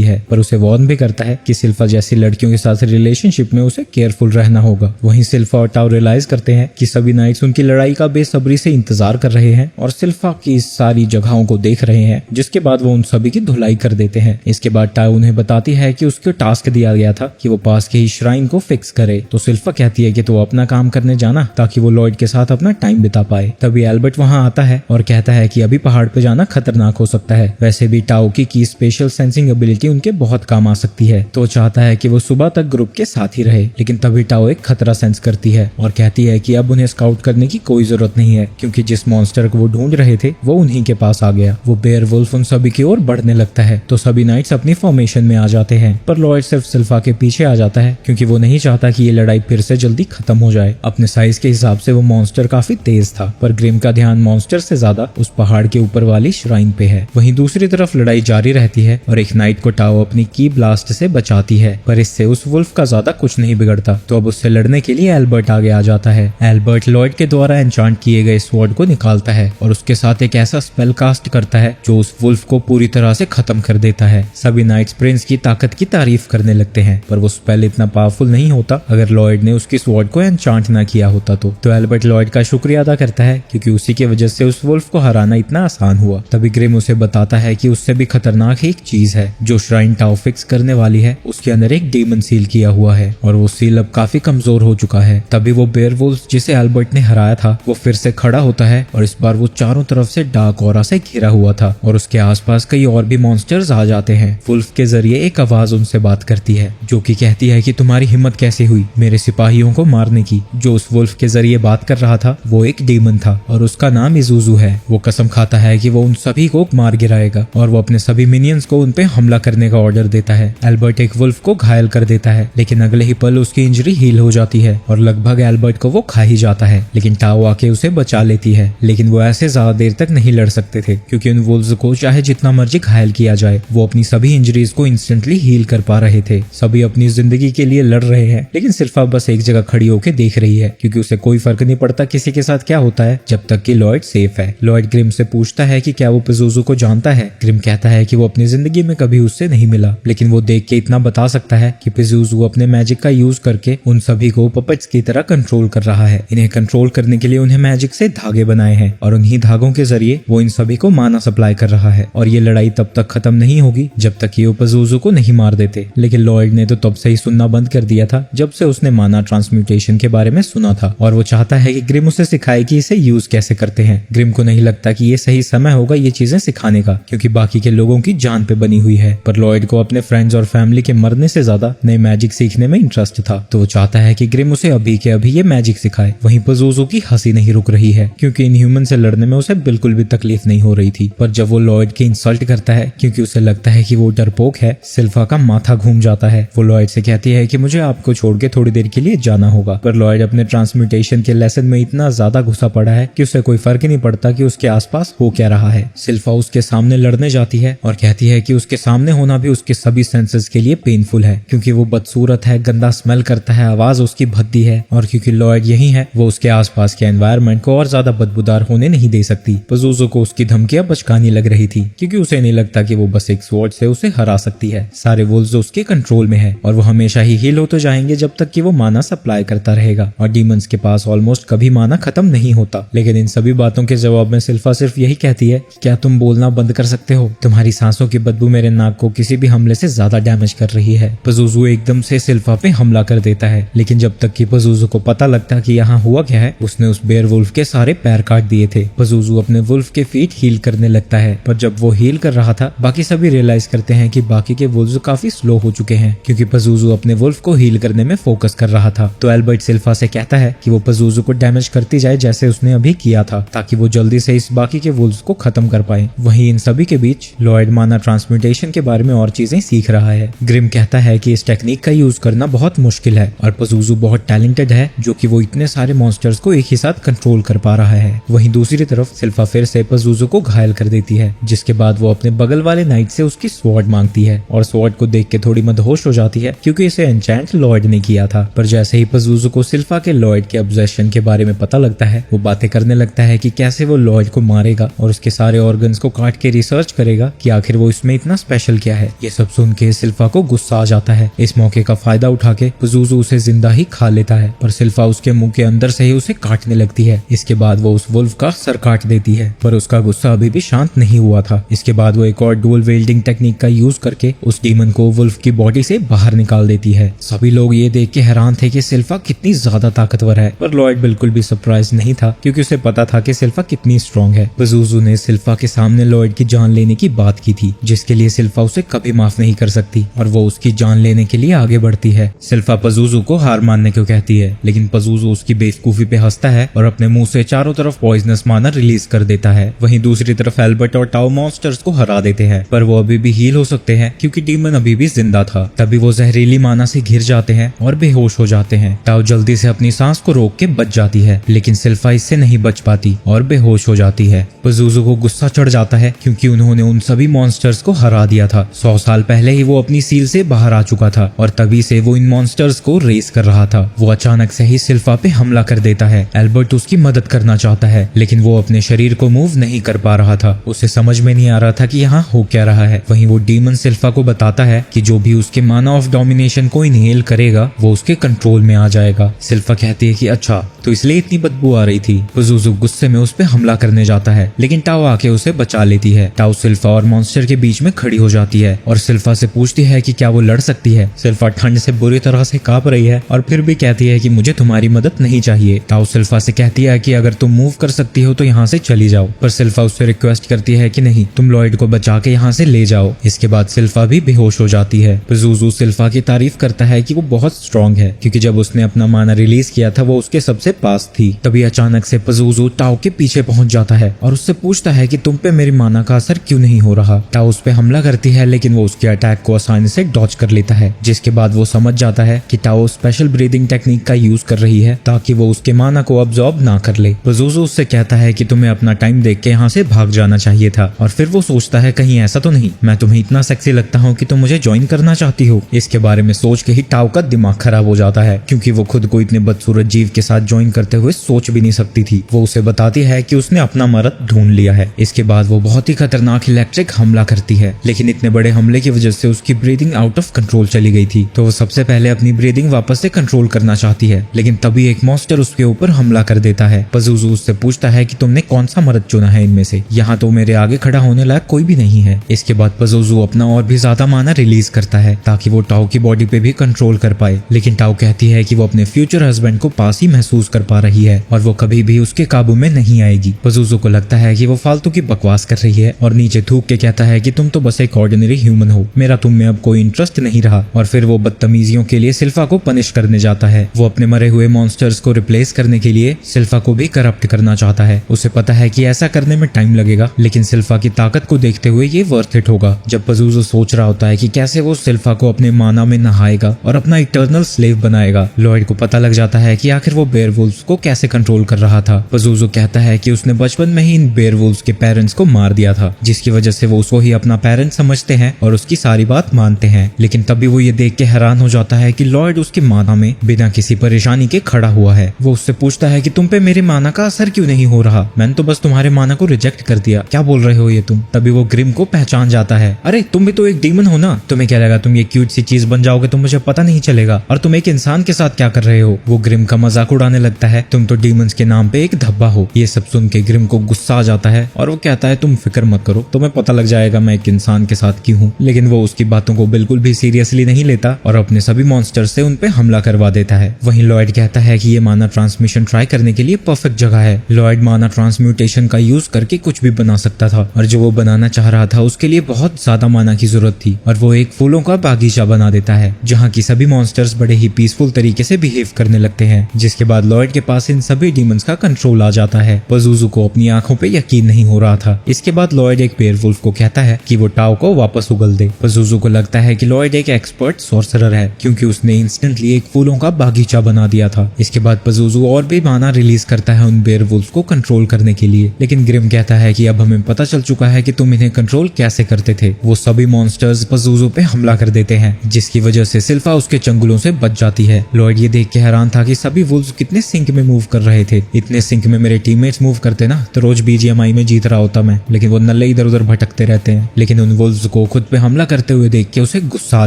है, पर उसे वार्न भी करता है कि सिल्फा जैसी लड़कियों के साथ रिलेशनशिप में उसे केयरफुल रहना होगा। वहीं सिल्फा और टाओ रियलाइज करते हैं कि सभी नाइट्स उनकी लड़ाई का बेसब्री से इंतजार कर रहे हैं और सिल्फा की सारी जगहों को देख रहे हैं, जिसके बाद वो उन सभी की धुलाई कर देते हैं। इसके बाद टाओ उन्हें बताती है कि उसको टास्क दिया गया था कि वो पास के ही श्राइन को फिक्स करे। तो सिल्फा कहती है कि तो अपना काम करने जाना ताकि वो लॉयड के साथ अपना टाइम बिता पाए। तभी एल्बर्ट वहां आता है और कहता है कि अभी पहाड़ पे जाना खतरनाक हो सकता है। वैसे भी टाओ की स्पेशल सेंसिंग एबिलिटी उनके बहुत काम आ सकती है, तो चाहता है कि वो सुबह तक ग्रुप के साथ ही रहे। लेकिन तभी टाओ एक खतरा सेंस करती है और कहती है कि अब उन्हें स्काउट करने की कोई जरूरत नहीं है, क्योंकि जिस मॉन्स्टर को वो ढूंढ रहे थे वो उन्हीं के पास आ गया। वो बेयर वुल्फ उन सभी की ओर बढ़ने लगता है, तो सभी नाइट्स अपनी फॉर्मेशन में आ जाते हैं। पर लॉयड सिर्फ सिल्फा के पीछे आ जाता है, क्योंकि वो नहीं चाहता कि ये लड़ाई फिर से जल्दी खत्म हो जाए। अपने साइज के हिसाब से वो मॉन्स्टर काफी तेज था, पर ग्रिम का ध्यान मॉन्स्टर से ज्यादा उस पहाड़ के ऊपर वाली श्राइन पे है। वहीं दूसरी तरफ लड़ाई जारी रहती है और एक नाइट को टाओ अपनी की ब्लास्ट से बचाती है, पर इससे उस वुल्फ का ज्यादा कुछ नहीं बिगड़ता। तो अब उससे लड़ने के लिए एल्बर्ट आगे आ जाता है। एल्बर्ट लॉयड के द्वारा एन्चांट किए गए स्वॉर्ड को निकालता है और उसके साथ एक ऐसा स्पेल कास्ट करता है जो उस वुल्फ को पूरी तरह से खत्म कर देता है। सभी नाइट्स प्रिंस की ताकत की तारीफ करने लगते हैं, पर वो स्पेल इतना पावरफुल नहीं होता अगर लॉयड ने उसकी स्वॉर्ड को एन्चांट ना किया होता तो एल्बर्ट लॉयड का शुक्रिया अदा करता है, क्योंकि उसी की वजह से उस वुल्फ को हराना इतना आसान हुआ। तभी ग्रिम उसे बताता है कि उससे भी खतरनाक एक चीज है जो श्राइन टाओ फिक्स करने वाली है, उसके अंदर एक डीमन सील किया हुआ है और वो सील अब काफी कमजोर हो चुका है। तभी वो बेयर वुल्फ जिसे एल्बर्ट ने हराया था वो फिर से खड़ा होता है और इस बार वो चारों तरफ से डार्क ऑरा से घिरा हुआ था और उसके आसपास कई और भी मॉन्स्टर्स आ जाते हैं। वुल्फ के जरिए एक आवाज उनसे बात करती है जो कि कहती है कि तुम्हारी हिम्मत कैसे हुई मेरे सिपाहियों को मारने की। जो उस वुल्फ के जरिए बात कर रहा था वो एक डीमन था और उसका नाम इज़ुज़ु है। वो कसम खाता है कि वो उन सभी को मार गिराएगा और वो अपने सभी मिनियंस को उन पे हमला करने का ऑर्डर देता है। एल्बर्ट एक वुल्फ को घायल कर देता है, लेकिन अगले ही पल उसकी इंजरी हील हो जाती है और लगभग एल्बर्ट को वो खा ही जाता है। लेकिन टाओ आके उसे बचा लेती है, लेकिन वो ऐसे ज्यादा देर तक नहीं लड़ सकते थे, क्योंकि उन वुल्व्स को चाहे जितना मर्जी घायल किया जाए वो अपनी सभी इंजरीज को इंस्टेंटली हील कर पा रहे थे। सभी अपनी जिंदगी के लिए लड़ रहे हैं, लेकिन सिर्फ अब बस एक जगह खड़ी होकर देख रही है, क्योंकि उसे कोई फर्क नहीं पड़ता किसी के साथ क्या होता है जब तक कि लॉयड सेफ है। लॉयड ग्रिम से पूछता है कि क्या वो पिज़ुज़ु को जानता है। ग्रिम कहता है कि वो अपनी जिंदगी में कभी उससे नहीं मिला, लेकिन वो देख के इतना बता सकता है कि पिज़ुज़ु अपने मैजिक का यूज करके उन सभी को पपेट्स की तरह कंट्रोल कर रहा है। इन्हें कंट्रोल करने के लिए उन्हें मैजिक से धागे बनाए हैं और उन्हीं धागों के जरिए वो इन सभी को माना सप्लाई कर रहा है। और ये लड़ाई तब तक खत्म नहीं होगी जब तक ये पिज़ुज़ु को नहीं मार देते। लेकिन लॉयड ने तो तब से ही सुनना बंद कर दिया था जब से उसने माना ट्रांसम्यूटेशन के बारे में सुना था, और वो चाहता है कि ग्रिम उसे सिखाए कि इसे यूज कैसे करते हैं। ग्रिम को नहीं लगता कि ये सही समय होगा ये चीजें सिखाने का, क्योंकि बाकी के लोगों की जान पे बनी हुई है। पर लॉयड को अपने फ्रेंड्स और फैमिली के मरने से ज्यादा नए मैजिक सीखने में इंटरेस्ट था, तो वो चाहता है कि ग्रिम उसे अभी के अभी ये मैजिक सिखाए। वहीं पिज़ुज़ु की हंसी नहीं रुक रही है, क्योंकि इन ह्यूमन से लड़ने में उसे बिल्कुल भी तकलीफ नहीं हो रही थी। पर जब वो लॉयड की इंसल्ट करता है क्योंकि उसे लगता है कि वो डरपोक है, सिल्फा का माथा घूम जाता है। वो लॉयड से कहती है कि मुझे आपको छोड़ के थोड़ी देर के लिए जाना होगा। पर लॉयड अपने ट्रांसम्यूटेशन के लेसन में इतना ज्यादा घुसा पड़ा है कि उसे कोई फर्क ही नहीं पड़ता कि उसके आसपास हो क्या रहा है। सिल्फा उसके सामने लड़ने जाती है और कहती है कि उसके सामने होना भी उसके सभी सेंसेस के लिए पेनफुल है, क्योंकि वो बदसूरत है, गंदा स्मेल करता है, आवाज उसकी भद्दी है, और क्योंकि लॉयड यही है वो उसके आसपास के एनवायरनमेंट को और ज्यादा बदबूदार होने नहीं दे सकती। पिज़ुज़ु को उसकी धमकियां बचकानी लग रही थी, क्योंकि उसे नहीं लगता कि वो बस एक स्वॉर्ड से उसे हरा सकती है। सारे वुल्व्स उसके कंट्रोल में है और वो हमेशा ही हील होते जाएंगे जब तक कि वो माना सप्लाई करता रहेगा, और डीमंस के पास ऑलमोस्ट कभी माना खत्म नहीं होता। लेकिन इन सभी बातों के जवाब में सिल्फा सिर्फ यही कहती है, क्या तुम बोलना बंद कर सकते हो? तुम्हारी सांसों की बदबू मेरे नाक को किसी भी हमले से ज्यादा डैमेज कर रही है। पिज़ुज़ु एकदम से सिल्फा पे हमला कर देता है, लेकिन जब तक कि पिज़ुज़ु को पता लगता कि यहाँ हुआ क्या है, उसने उस बेयर वुल्फ के सारे पैर काट दिए थे। पिज़ुज़ु अपने वुल्फ के फीट हील करने लगता है, पर जब वो हील कर रहा था बाकी सभी रियलाइज करते हैं कि बाकी के वुल्व्स काफी स्लो हो चुके हैं, क्योंकि पिज़ुज़ु अपने वुल्फ को हील करने में फोकस कर रहा था। तो एल्बर्ट सिल्फा से कहता है कि वो पिज़ुज़ु को डैमेज करती जाए जैसे उसने अभी किया था, ताकि वो जल्दी से इस बाकी के वुल्व्स को खत्म कर पाए। वहीं इन सभी के बीच लॉयड माना ट्रांसम्यूटेशन के बारे में और चीजें सीख रहा है। ग्रिम कहता है कि इस टेक्निक का यूज करना बहुत मुश्किल है और पिज़ुज़ु बहुत टैलेंटेड है, जो कि वो इतने सारे मॉन्स्टर्स को एक ही साथ कंट्रोल कर पा रहा है। वहीं दूसरी तरफ सिल्फा फिर से पिज़ुज़ु को घायल कर देती है, जिसके बाद वो अपने बगल वाले नाइट से उसकी स्वॉर्ड मांगती है और स्वॉर्ड को देख के थोड़ी मदहोश हो जाती है, क्योंकि भी इसे एन्चेंट लॉयड ने किया था। पर जैसे ही पजूजू को सिल्फा के लॉयड के ऑब्सेशन के बारे में पता लगता है, वो बातें करने लगता है कि कैसे वो लॉयड को मारेगा और उसके सारे ऑर्गन्स को काट के रिसर्च करेगा कि आखिर वो इसमें इतना स्पेशल क्या है। ये सब सुन के सिल्फा को गुस्सा आ जाता है। इस मौके का फायदा उठा के पजूजू उसे जिंदा ही खा लेता है, पर सिल्फा उसके मुंह के अंदर से ही उसे काटने लगती है। इसके बाद वो उस वुल्फ का सर काट देती है, पर उसका गुस्सा अभी भी शांत नहीं हुआ था। इसके बाद वो एक और डुअल वेल्डिंग टेक्निक का यूज करके उस डीमन को वुल्फ की बॉडी से बाहर निकाल देती है। सभी लोग ये देख के हैरान थे कि सिल्फा कितनी ज्यादा ताकतवर है, पर लॉयड बिल्कुल भी सरप्राइज नहीं था क्योंकि उसे पता था कि सिल्फा कितनी स्ट्रॉन्ग है। पजूजू ने सिल्फा के सामने लॉयड की जान लेने की बात की थी, जिसके लिए सिल्फा उसे कभी माफ नहीं कर सकती और वो उसकी जान लेने के लिए आगे बढ़ती है। सिल्फा पजूजू को हार मानने को कहती है, लेकिन पजूजू उसकी बेवकूफी पे हंसता है और अपने मुंह से चारों तरफ पॉइजनस माना रिलीज कर देता है। वहीं दूसरी तरफ एल्बर्ट और टाओ मॉन्स्टर्स को हरा देते हैं, पर वो अभी भी हील हो सकते हैं क्योंकि डीमन अभी भी जिंदा था। तभी वो जहरीली माना से घिर जाते हैं और बेहोश हो जाते हैं। टाओ जल्दी से अपनी सांस को रोक के बच जाती है, लेकिन सिल्फा इससे नहीं बच पाती और बेहोश हो जाती है। पजूजू को गुस्सा चढ़ जाता है क्योंकि उन्होंने उन सभी मॉन्स्टर्स को हरा दिया था। 100 साल पहले ही वो अपनी सील से बाहर आ चुका था और तभी से वो इन मॉन्स्टर्स को रेस कर रहा था। वो अचानक से ही सिल्फा पे हमला कर देता है। एल्बर्ट उसकी मदद करना चाहता है, लेकिन वो अपने शरीर को मूव नहीं कर पा रहा था। उसे समझ में नहीं आ रहा था कि यहाँ हो क्या रहा है। वहीं वो डीमन सिल्फा को बताता है कि जो भी उसके माना ऑफ डोमिनेशन को इनहेल करेगा वो उसके कंट्रोल में आ जाएगा। सिल्फा कहती है कि अच्छा, तो इसलिए इतनी बदबू आ रही थी। पजूजू गुस्से में उस पे हमला करने जाता है, लेकिन टाओ आके उसे बचा लेती है। टाओ सिल्फा और मॉन्स्टर के बीच में खड़ी हो जाती है और सिल्फा से पूछती है कि क्या वो लड़ सकती है। सिल्फा ठंड से बुरी तरह से कांप रही है और फिर भी कहती है कि मुझे तुम्हारी मदद नहीं चाहिए। टाओ सिल्फा से कहती है कि अगर तुम मूव कर सकती हो तो यहाँ से चली जाओ, पर सिल्फा उससे रिक्वेस्ट करती है कि नहीं, तुम लॉयड को बचा के यहाँ से ले जाओ। इसके बाद सिल्फा भी बेहोश हो जाती है। पजूजू सिल्फा की तारीफ करता है कि वो बहुत स्ट्रॉन्ग है क्योंकि जब उसने अपना माना रिलीज किया था वो उसके सबसे पास थी। तभी अचानक से पजूजू टाओ के पीछे पहुंच जाता है और उससे पूछता है कि तुम पे मेरी माना का असर क्यों नहीं हो रहा। टाओ उस पे हमला करती है, लेकिन वो उसके अटैक को आसानी से डॉच कर लेता है, जिसके बाद वो समझ जाता है कि टाओ स्पेशल ब्रीदिंग टेक्निक का यूज कर रही है ताकि वो उसके माना को अब्सॉर्ब ना कर ले। पजूजू उससे कहता है कि तुम्हें अपना टाइम देख के यहाँ से भाग जाना चाहिए था, और फिर वो सोचता है कहीं ऐसा तो नहीं मैं तुम्हें इतना सेक्सी लगता हूँ कि तुम मुझे ज्वाइन करना चाहती हो। इसके बारे में सोच के ही टाओ का दिमाग खराब हो जाता है क्योंकि वो खुद को इतने बदसूरत जीव के साथ ज्वाइन करते हुए सोच भी नहीं सकती थी। वो उसे बताती है कि उसने अपना मर्द ढूंढ लिया है। इसके बाद वो बहुत ही खतरनाक इलेक्ट्रिक हमला करती है, लेकिन इतने बड़े हमले की वजह से उसकी ब्रीदिंग आउट ऑफ कंट्रोल चली गई थी। तो वो सबसे पहले अपनी ब्रीदिंग वापस से कंट्रोल करना चाहती है, लेकिन तभी एक मॉन्स्टर उसके ऊपर हमला कर देता है। पजूजू उससे पूछता है कि तुमने कौन सा मर्द चुना है इनमें से, यहाँ तो मेरे आगे खड़ा होने लायक कोई भी नहीं है। इसके बाद पजूजू अपना और भी ज्यादा माना रिलीज करता है ताकि वो टाओ की बॉडी पे भी कंट्रोल कर पाए, लेकिन टाओ कहती है कि वो अपने फ्यूचर हस्बैंड को पास ही महसूस कर पा रही है और वो कभी भी उसके काबू में नहीं आएगी। पजूजू को लगता है कि वो फालतू की बकवास कर रही है और नीचे थूक के कहता है कि तुम तो बस एक ऑर्डिनरी ह्यूमन हो, मेरा तुम में अब कोई इंटरेस्ट नहीं रहा। और फिर वो बदतमीजियों के लिए सिल्फा को पनिश करने जाता है। वो अपने मरे हुए मॉन्स्टर्स को रिप्लेस करने के लिए सिल्फा को भी करप्ट करना चाहता है। उसे पता है कि ऐसा करने में टाइम लगेगा, लेकिन सिल्फा की ताकत को देखते हुए ये वर्थ इट होगा। जब पजूजू सोच रहा होता है कि कैसे वो सिल्फा को अपने माना में नहाएगा और अपना इटर्नल स्लेव बनाएगा, लॉयड को पता लग जाता है कि आखिर वो बेयरवुल्व्स को कैसे कंट्रोल कर रहा था। पजूजू कहता है कि उसने बचपन में ही इन बेयरवुल्व्स के पेरेंट्स को मार दिया था, जिसकी वजह से वो उसको ही अपना पेरेंट समझते हैं और उसकी सारी बात मानते हैं। लेकिन तभी वो ये देख के हैरान हो जाता है कि लॉयड उसके माना में बिना किसी परेशानी के खड़ा हुआ है। वो उससे पूछता है कि तुम पे मेरे माना का असर क्यों नहीं हो रहा, मैंने तो बस तुम्हारे माना को रिजेक्ट कर दिया, क्या बोल रहे हो ये तुम। तभी वो ग्रिम को पहचान जाता है। अरे तुम भी तो एक डीमन हो ना, तुम्हें क्या लगा तुम ये क्यूट सी चीज बन जाओगे तो मुझे पता नहीं चलेगा, और तुम एक इंसान के साथ क्या कर रहे हो। वो ग्रिम का मजाक उड़ाने लगता है, तुम तो डीमंस के नाम पे एक धब्बा हो। ये सब सुन के ग्रिम को गुस्सा आ जाता है और वो कहता है तुम फिक्र मत करो, तुम्हें पता लग जाएगा मैं एक इंसान के साथ क्यों हूँ। लेकिन वो उसकी बातों को बिल्कुल भी सीरियसली नहीं लेता और अपने सभी मॉन्स्टर से उन पे हमला करवा देता है। वहीं लॉयड कहता है कि ये माना ट्रांसमिशन ट्राई करने के लिए परफेक्ट जगह है। लॉयड माना ट्रांसम्यूटेशन का यूज करके कुछ भी बना सकता था, और जो वो बनाना चाह रहा था उसके लिए बहुत ज्यादा माना की जरूरत थी, और वो एक फूलों का बागीचा बना देता है जहाँ की सभी मॉन्स्टर्स बड़े ही पीसफुल तरीके से बिहेव करने लगते हैं। जिसके बाद लॉयड के पास इन सभी डीमंस का कंट्रोल आ जाता है। पजूजू को अपनी आंखों पे यकीन नहीं हो रहा था। इसके बाद लॉयड एक बेयरवुल्फ को कहता है कि वो टाओ को वापस उगल दे। पजूजू को लगता है कि लॉयड एक एक्सपर्ट सॉर्सरर है क्योंकि उसने इंस्टेंटली एक फूलों का बागीचा बना दिया था। इसके बाद पजूजू और भी माना रिलीज करता है उन बेयरवुल्फ को कंट्रोल करने के लिए, लेकिन ग्रिम कहता है कि अब हमें पता चल चुका है कि तुम इन्हें कंट्रोल कैसे करते थे। वो सभी मॉन्स्टर्स पजूजू पे हमला कर देते हैं, जिसकी वजह वजह से सिल्फा उसके चंगुलों से बच जाती है। लॉयड ये देख के हैरान था कि सभी वुल्व्स कितने सिंक में मूव कर रहे थे। इतने सिंक में मेरे टीममेट्स मूव करते ना तो रोज BGMI में जीत रहा होता मैं, लेकिन वो नल्ले इधर उधर भटकते रहते हैं। लेकिन उन वुल्व्स को खुद पे हमला करते हुए देख के उसे गुस्सा आ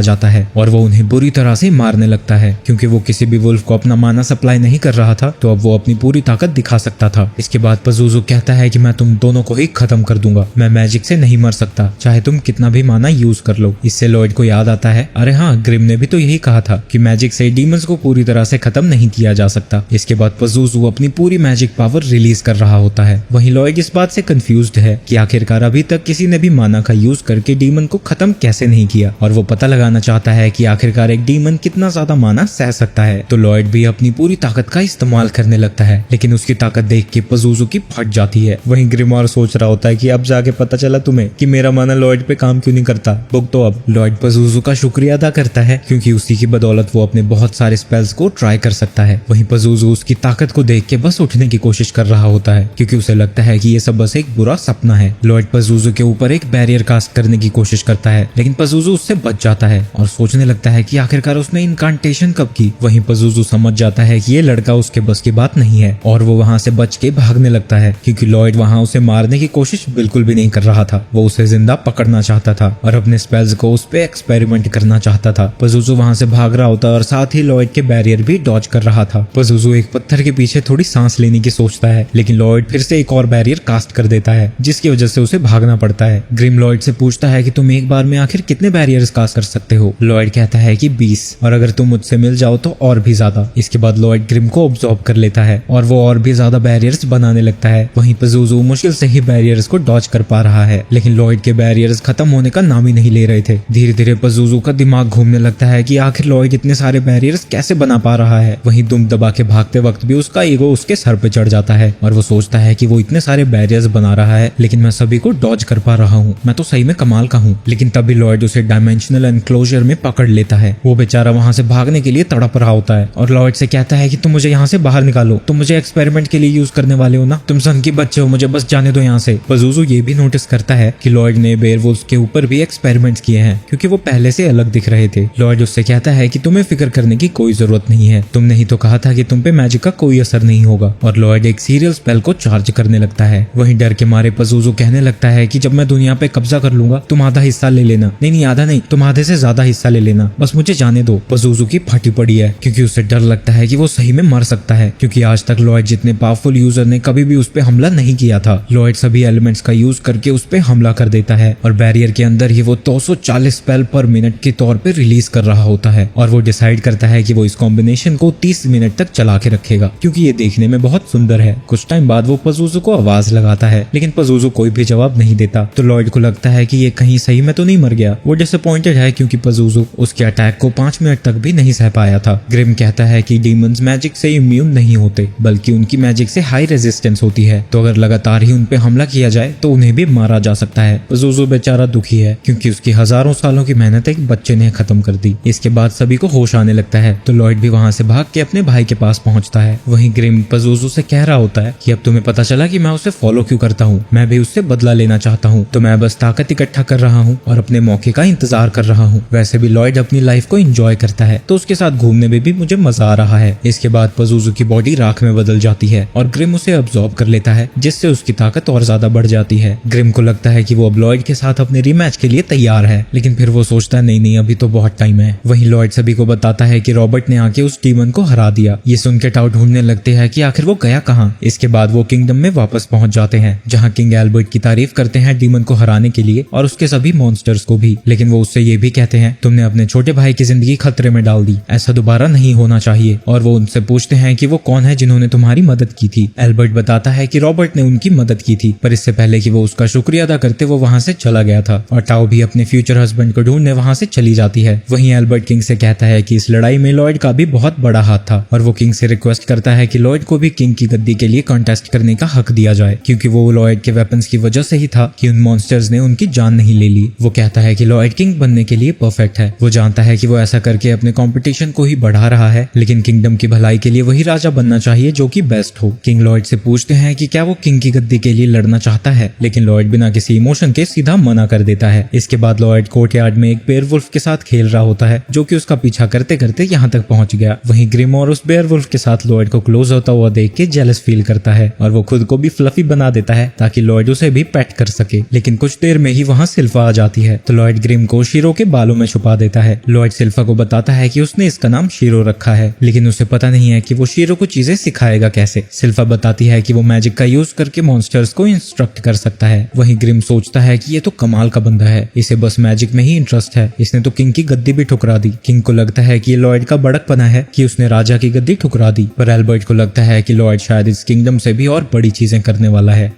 जाता है और वो उन्हें बुरी तरह से मारने लगता है। क्योंकि वो किसी भी वुल्फ को अपना माना सप्लाई नहीं कर रहा था तो अब वो अपनी पूरी ताकत दिखा सकता था। इसके बाद पज़ुज़ू कहता है कि मैं तुम दोनों को ही खत्म कर दूंगा, मैं मैजिक से नहीं मर सकता, चाहे तुम कितना भी माना यूज कर लो। इससे लॉयड को याद आता है, अरे हाँ, ग्रिम ने भी तो यही कहा था कि मैजिक से डीमंस को पूरी तरह से खत्म नहीं किया जा सकता। इसके बाद पज़ुज़ू अपनी पूरी मैजिक पावर रिलीज कर रहा होता है। वहीं लॉयड इस बात से कंफ्यूज्ड है कि आखिरकार अभी तक किसी ने भी माना का यूज करके डीमन को खत्म कैसे नहीं किया, और वो पता लगाना चाहता है कि आखिरकार एक डीमन कितना ज्यादा माना सह सकता है। तो लॉयड भी अपनी पूरी ताकत का इस्तेमाल करने लगता है, लेकिन उसकी ताकत देख के पज़ुज़ू की फट जाती है। वहीं ग्रिमोर सोच रहा होता है कि अब जाके पता चला तुम्हें कि मेरा माना लॉयड पे काम क्यों नहीं करता, बुक तो अब। लॉयड पज़ुज़ू का शुक्रिया अदा करता है क्योंकि उसी की बदौलत वो अपने बहुत सारे स्पेल्स को ट्राई कर सकता है। वहीं पज़ुज़ू उसकी ताकत को देख के बस उठने की कोशिश कर रहा होता है क्योंकि उसे लगता है कि ये सब बस एक बुरा सपना है। लॉयड पज़ुज़ू के ऊपर एक बैरियर कास्ट करने की कोशिश करता है, लेकिन पज़ुज़ू उससे बच जाता है और सोचने लगता है कि आखिरकार उसने इनकांटेशन कब की। वहीं पज़ुज़ू समझ जाता है कि ये लड़का उसके बस की बात नहीं है और वो वहां से बच के भागने लगता है क्योंकि लॉयड वहां उसे मारने की कोशिश बिल्कुल भी नहीं कर रहा था। वो उसे जिंदा पकड़ना चाहता था और अपने स्पेल्स को उस पे एक्सपेरिमेंट करना चाहता था। पज़ुज़ू वहां से भाग रहा होता और साथ ही लॉयड के बैरियर भी डॉज कर रहा था। पज़ुज़ू एक पत्थर के पीछे थोड़ी सांस लेने की सोचता है, लेकिन लॉयड फिर से एक और बैरियर कास्ट कर देता है जिसकी वजह से उसे भागना पड़ता है। ग्रिम लॉयड से पूछता है कि तुम एक बार में आखिर कितने बैरियर्स कास्ट कर सकते हो। लॉयड कहता है कि 20, और अगर तुम मुझसे मिल जाओ तो और भी ज्यादा। इसके बाद लॉयड ग्रिम को ऑब्जॉर्व कर लेता है और वो और भी ज्यादा बैरियर्स बनाने लगता है। वहीं पज़ुज़ू मुश्किल से ही बैरियर्स को डॉज कर पा रहा है, लेकिन लॉयड के बैरियर्स खत्म होने का नाम ही नहीं ले रहे थे। धीरे धीरे पज़ुज़ू का दिमाग घूमने लगता है कि आखिर लॉयड इतने सारे बैरियर्स कैसे बना पा रहा है। वहीं दुम दबा के भागते वक्त भी उसका ईगो उसके सर पे चढ़ जाता है और वो सोचता है कि वो इतने सारे बैरियर्स बना रहा है लेकिन मैं सभी को डॉज कर पा रहा हूँ, मैं तो सही में कमाल का हूँ। लेकिन तभी लॉयड उसे डायमेंशनल एनक्लोजर में पकड़ लेता है। वो बेचारा वहां से भागने के लिए तड़प रहा होता है और लॉयड से कहता है कि तुम मुझे यहाँ से बाहर निकालो, तुम मुझे एक्सपेरिमेंट के लिए यूज करने वाले हो ना, तुम सन की बच्चे हो, मुझे बस जाने दो यहाँ से। पज़ुज़ू ये भी नोटिस करता है कि लॉयड ने बेयरवुल्व्स के ऊपर भी एक्सपेरिमेंट्स किए हैं क्योंकि वो पहले से अलग दिख रहे थे। लॉयड उससे कहता है कि तुम्हें फिक्र करने की कोई जरूरत नहीं है, तुमने ही तो कहा था कि तुम पे मैजिक का कोई असर नहीं होगा। और लॉयड एक सीरियल स्पेल को चार्ज करने लगता है। वहीं डर के मारे पज़ुज़ू कहने लगता है कि जब मैं दुनिया पे कब्जा कर लूंगा तुम आधा हिस्सा ले लेना, नहीं आधा नहीं, तुम आधे से ज्यादा हिस्सा ले लेना, बस मुझे जाने दो। पज़ुज़ू की फटी पड़ी है क्योंकि उसे डर लगता है कि वो सही में मर सकता है क्योंकि आज तक लॉयड जितने पावरफुल यूजर ने कभी भी उस पे हमला नहीं किया था। लॉयड सभी एलिमेंट्स का यूज करके उस पे हमला कर देता है और बैरियर के अंदर ही वो 240 स्पेल पर मिनट के तौर पे रिलीज कर रहा होता है और वो डिसाइड करता है कि वो इस कॉम्बिनेशन को 30 मिनट तक चला के रखेगा क्योंकि ये देखने में बहुत सुंदर है। कुछ टाइम बाद वो पज़ुज़ू को आवाज लगाता है लेकिन पज़ुज़ू कोई भी जवाब नहीं देता। तो लॉयड को लगता है कि ये कहीं सही में तो नहीं मर गया। वो डिसअपॉइंटेड है क्योंकि पज़ुज़ू उसके अटैक को 5 मिनट तक भी नहीं सह पाया था। ग्रिम कहता है कि डीमंस मैजिक से इम्यून नहीं होते बल्कि उनकी मैजिक से हाई रेजिस्टेंस होती है, तो अगर लगातार ही उन पे हमला किया जाए तो उन्हें भी मारा जा सकता है। पज़ुज़ू बेचारा दुखी है क्योंकि उसकी हजारों सालों की मेहनत एक बच्चे ने खत्म कर दी। इसके बाद सभी को होश आने लगता है तो लॉयड भी वहां से भाग के अपने भाई के पास पहुंचता है। वहीं ग्रिम पज़ुज़ू से कह रहा होता है कि अब तुम्हें पता चला कि मैं उसे फॉलो क्यों करता हूँ, मैं भी उससे बदला लेना चाहता हूँ, तो मैं बस ताकत इकट्ठा कर रहा हूँ और अपने मौके का इंतजार कर रहा हूँ। वैसे भी लॉयड अपनी लाइफ को एंजॉय करता है तो उसके साथ घूमने में भी मुझे मजा आ रहा है। इसके बाद पज़ुज़ू की बॉडी राख में बदल जाती है और ग्रिम उसे अब्सॉर्ब कर लेता है जिससे उसकी ताकत और ज्यादा बढ़ जाती है। ग्रिम को लगता है कि वो अब लॉयड के साथ अपने रीमैच के लिए तैयार है, लेकिन फिर वो सोचता है नहीं अभी तो बहुत टाइम है। वहीं लॉयड सभी को बताता है कि रॉबर्ट ने आके उस डीमन को हरा दिया। ये सुन के टाउ ढूंढने लगते हैं कि आखिर वो गया कहाँ। इसके बाद वो किंगडम में वापस पहुंच जाते हैं जहाँ किंग एल्बर्ट की तारीफ करते हैं डीमन को हराने के लिए और उसके सभी मॉन्स्टर्स को भी, लेकिन वो उससे ये भी कहते हैं तुमने अपने छोटे भाई की जिंदगी खतरे में डाल दी, ऐसा दोबारा नहीं होना चाहिए। और वो उनसे पूछते हैं कि वो कौन है जिन्होंने तुम्हारी मदद की थी। एल्बर्ट बताता है कि रॉबर्ट ने उनकी मदद की थी, पर इससे पहले कि वो उसका शुक्रिया अदा करते वो वहां से चला गया था और टाओ भी अपने फ्यूचर हस्बैंड को ढूंढने वहां से चली जाती है। वहीं एल्बर्ट किंग से कहता है कि इस लड़ाई में लॉयड का भी बहुत बड़ा हाथ था और वो किंग से रिक्वेस्ट करता है कि लॉयड को भी किंग की गद्दी के लिए कॉन्टेस्ट करने का हक दिया जाए क्योंकि वो लॉयड के वेपन्स की वजह से ही था कि उन मॉन्स्टर्स ने उनकी जान नहीं ले ली। वो कहता है कि लॉयड किंग बनने के लिए परफेक्ट है। वो जानता है कि वो ऐसा करके अपने कंपटीशन को ही बढ़ा रहा है, लेकिन किंगडम की भलाई के लिए वही राजा बनना चाहिए जो कि बेस्ट हो। किंग लॉयड से पूछते हैं कि क्या वो किंग की गद्दी के लिए लड़ना चाहता है, लेकिन लॉयड बिना किसी इमोशन के सीधा मना कर देता है। इसके बाद लॉयड कोर्टयार्ड में एक बेयरवुल्फ के साथ खेल रहा रहा होता है, जो कि उसका पीछा करते करते यहाँ तक पहुंच गया। वहीं ग्रिम और उस बेयरवुल्फ के साथ लॉयड को क्लोज होता हुआ देख के जेलस फील करता है और वो खुद को भी फ्लफी बना देता है ताकि लॉयड उसे भी पेट कर सके। लेकिन कुछ देर में ही वहाँ सिल्फा आ जाती है तो लॉयड ग्रिम को शीरो के बालों में छुपा देता है। लॉयड सिल्फा को बताता है कि उसने इसका नाम शीरो रखा है, लेकिन उसे पता नहीं है कि वो शीरो को चीजें सिखाएगा कैसे। सिल्फा बताती है कि वो मैजिक का यूज करके मॉन्स्टर्स को इंस्ट्रक्ट कर सकता है। वहीं ग्रिम सोचता है कि ये तो कमाल का बंदा है, इसे बस मैजिक में ही इंटरेस्ट है, इसने तो किंग की गद्दी भी ठुकरा दी। किंग को लगता है कि ये लॉयड का बड़कपना है कि उसने राजा की गद्दी ठुकरा दी, पर एल्बर्ट को लगता है कि लॉयड शायद इस किंगडम से भी और बड़ी चीजें करने वाला है।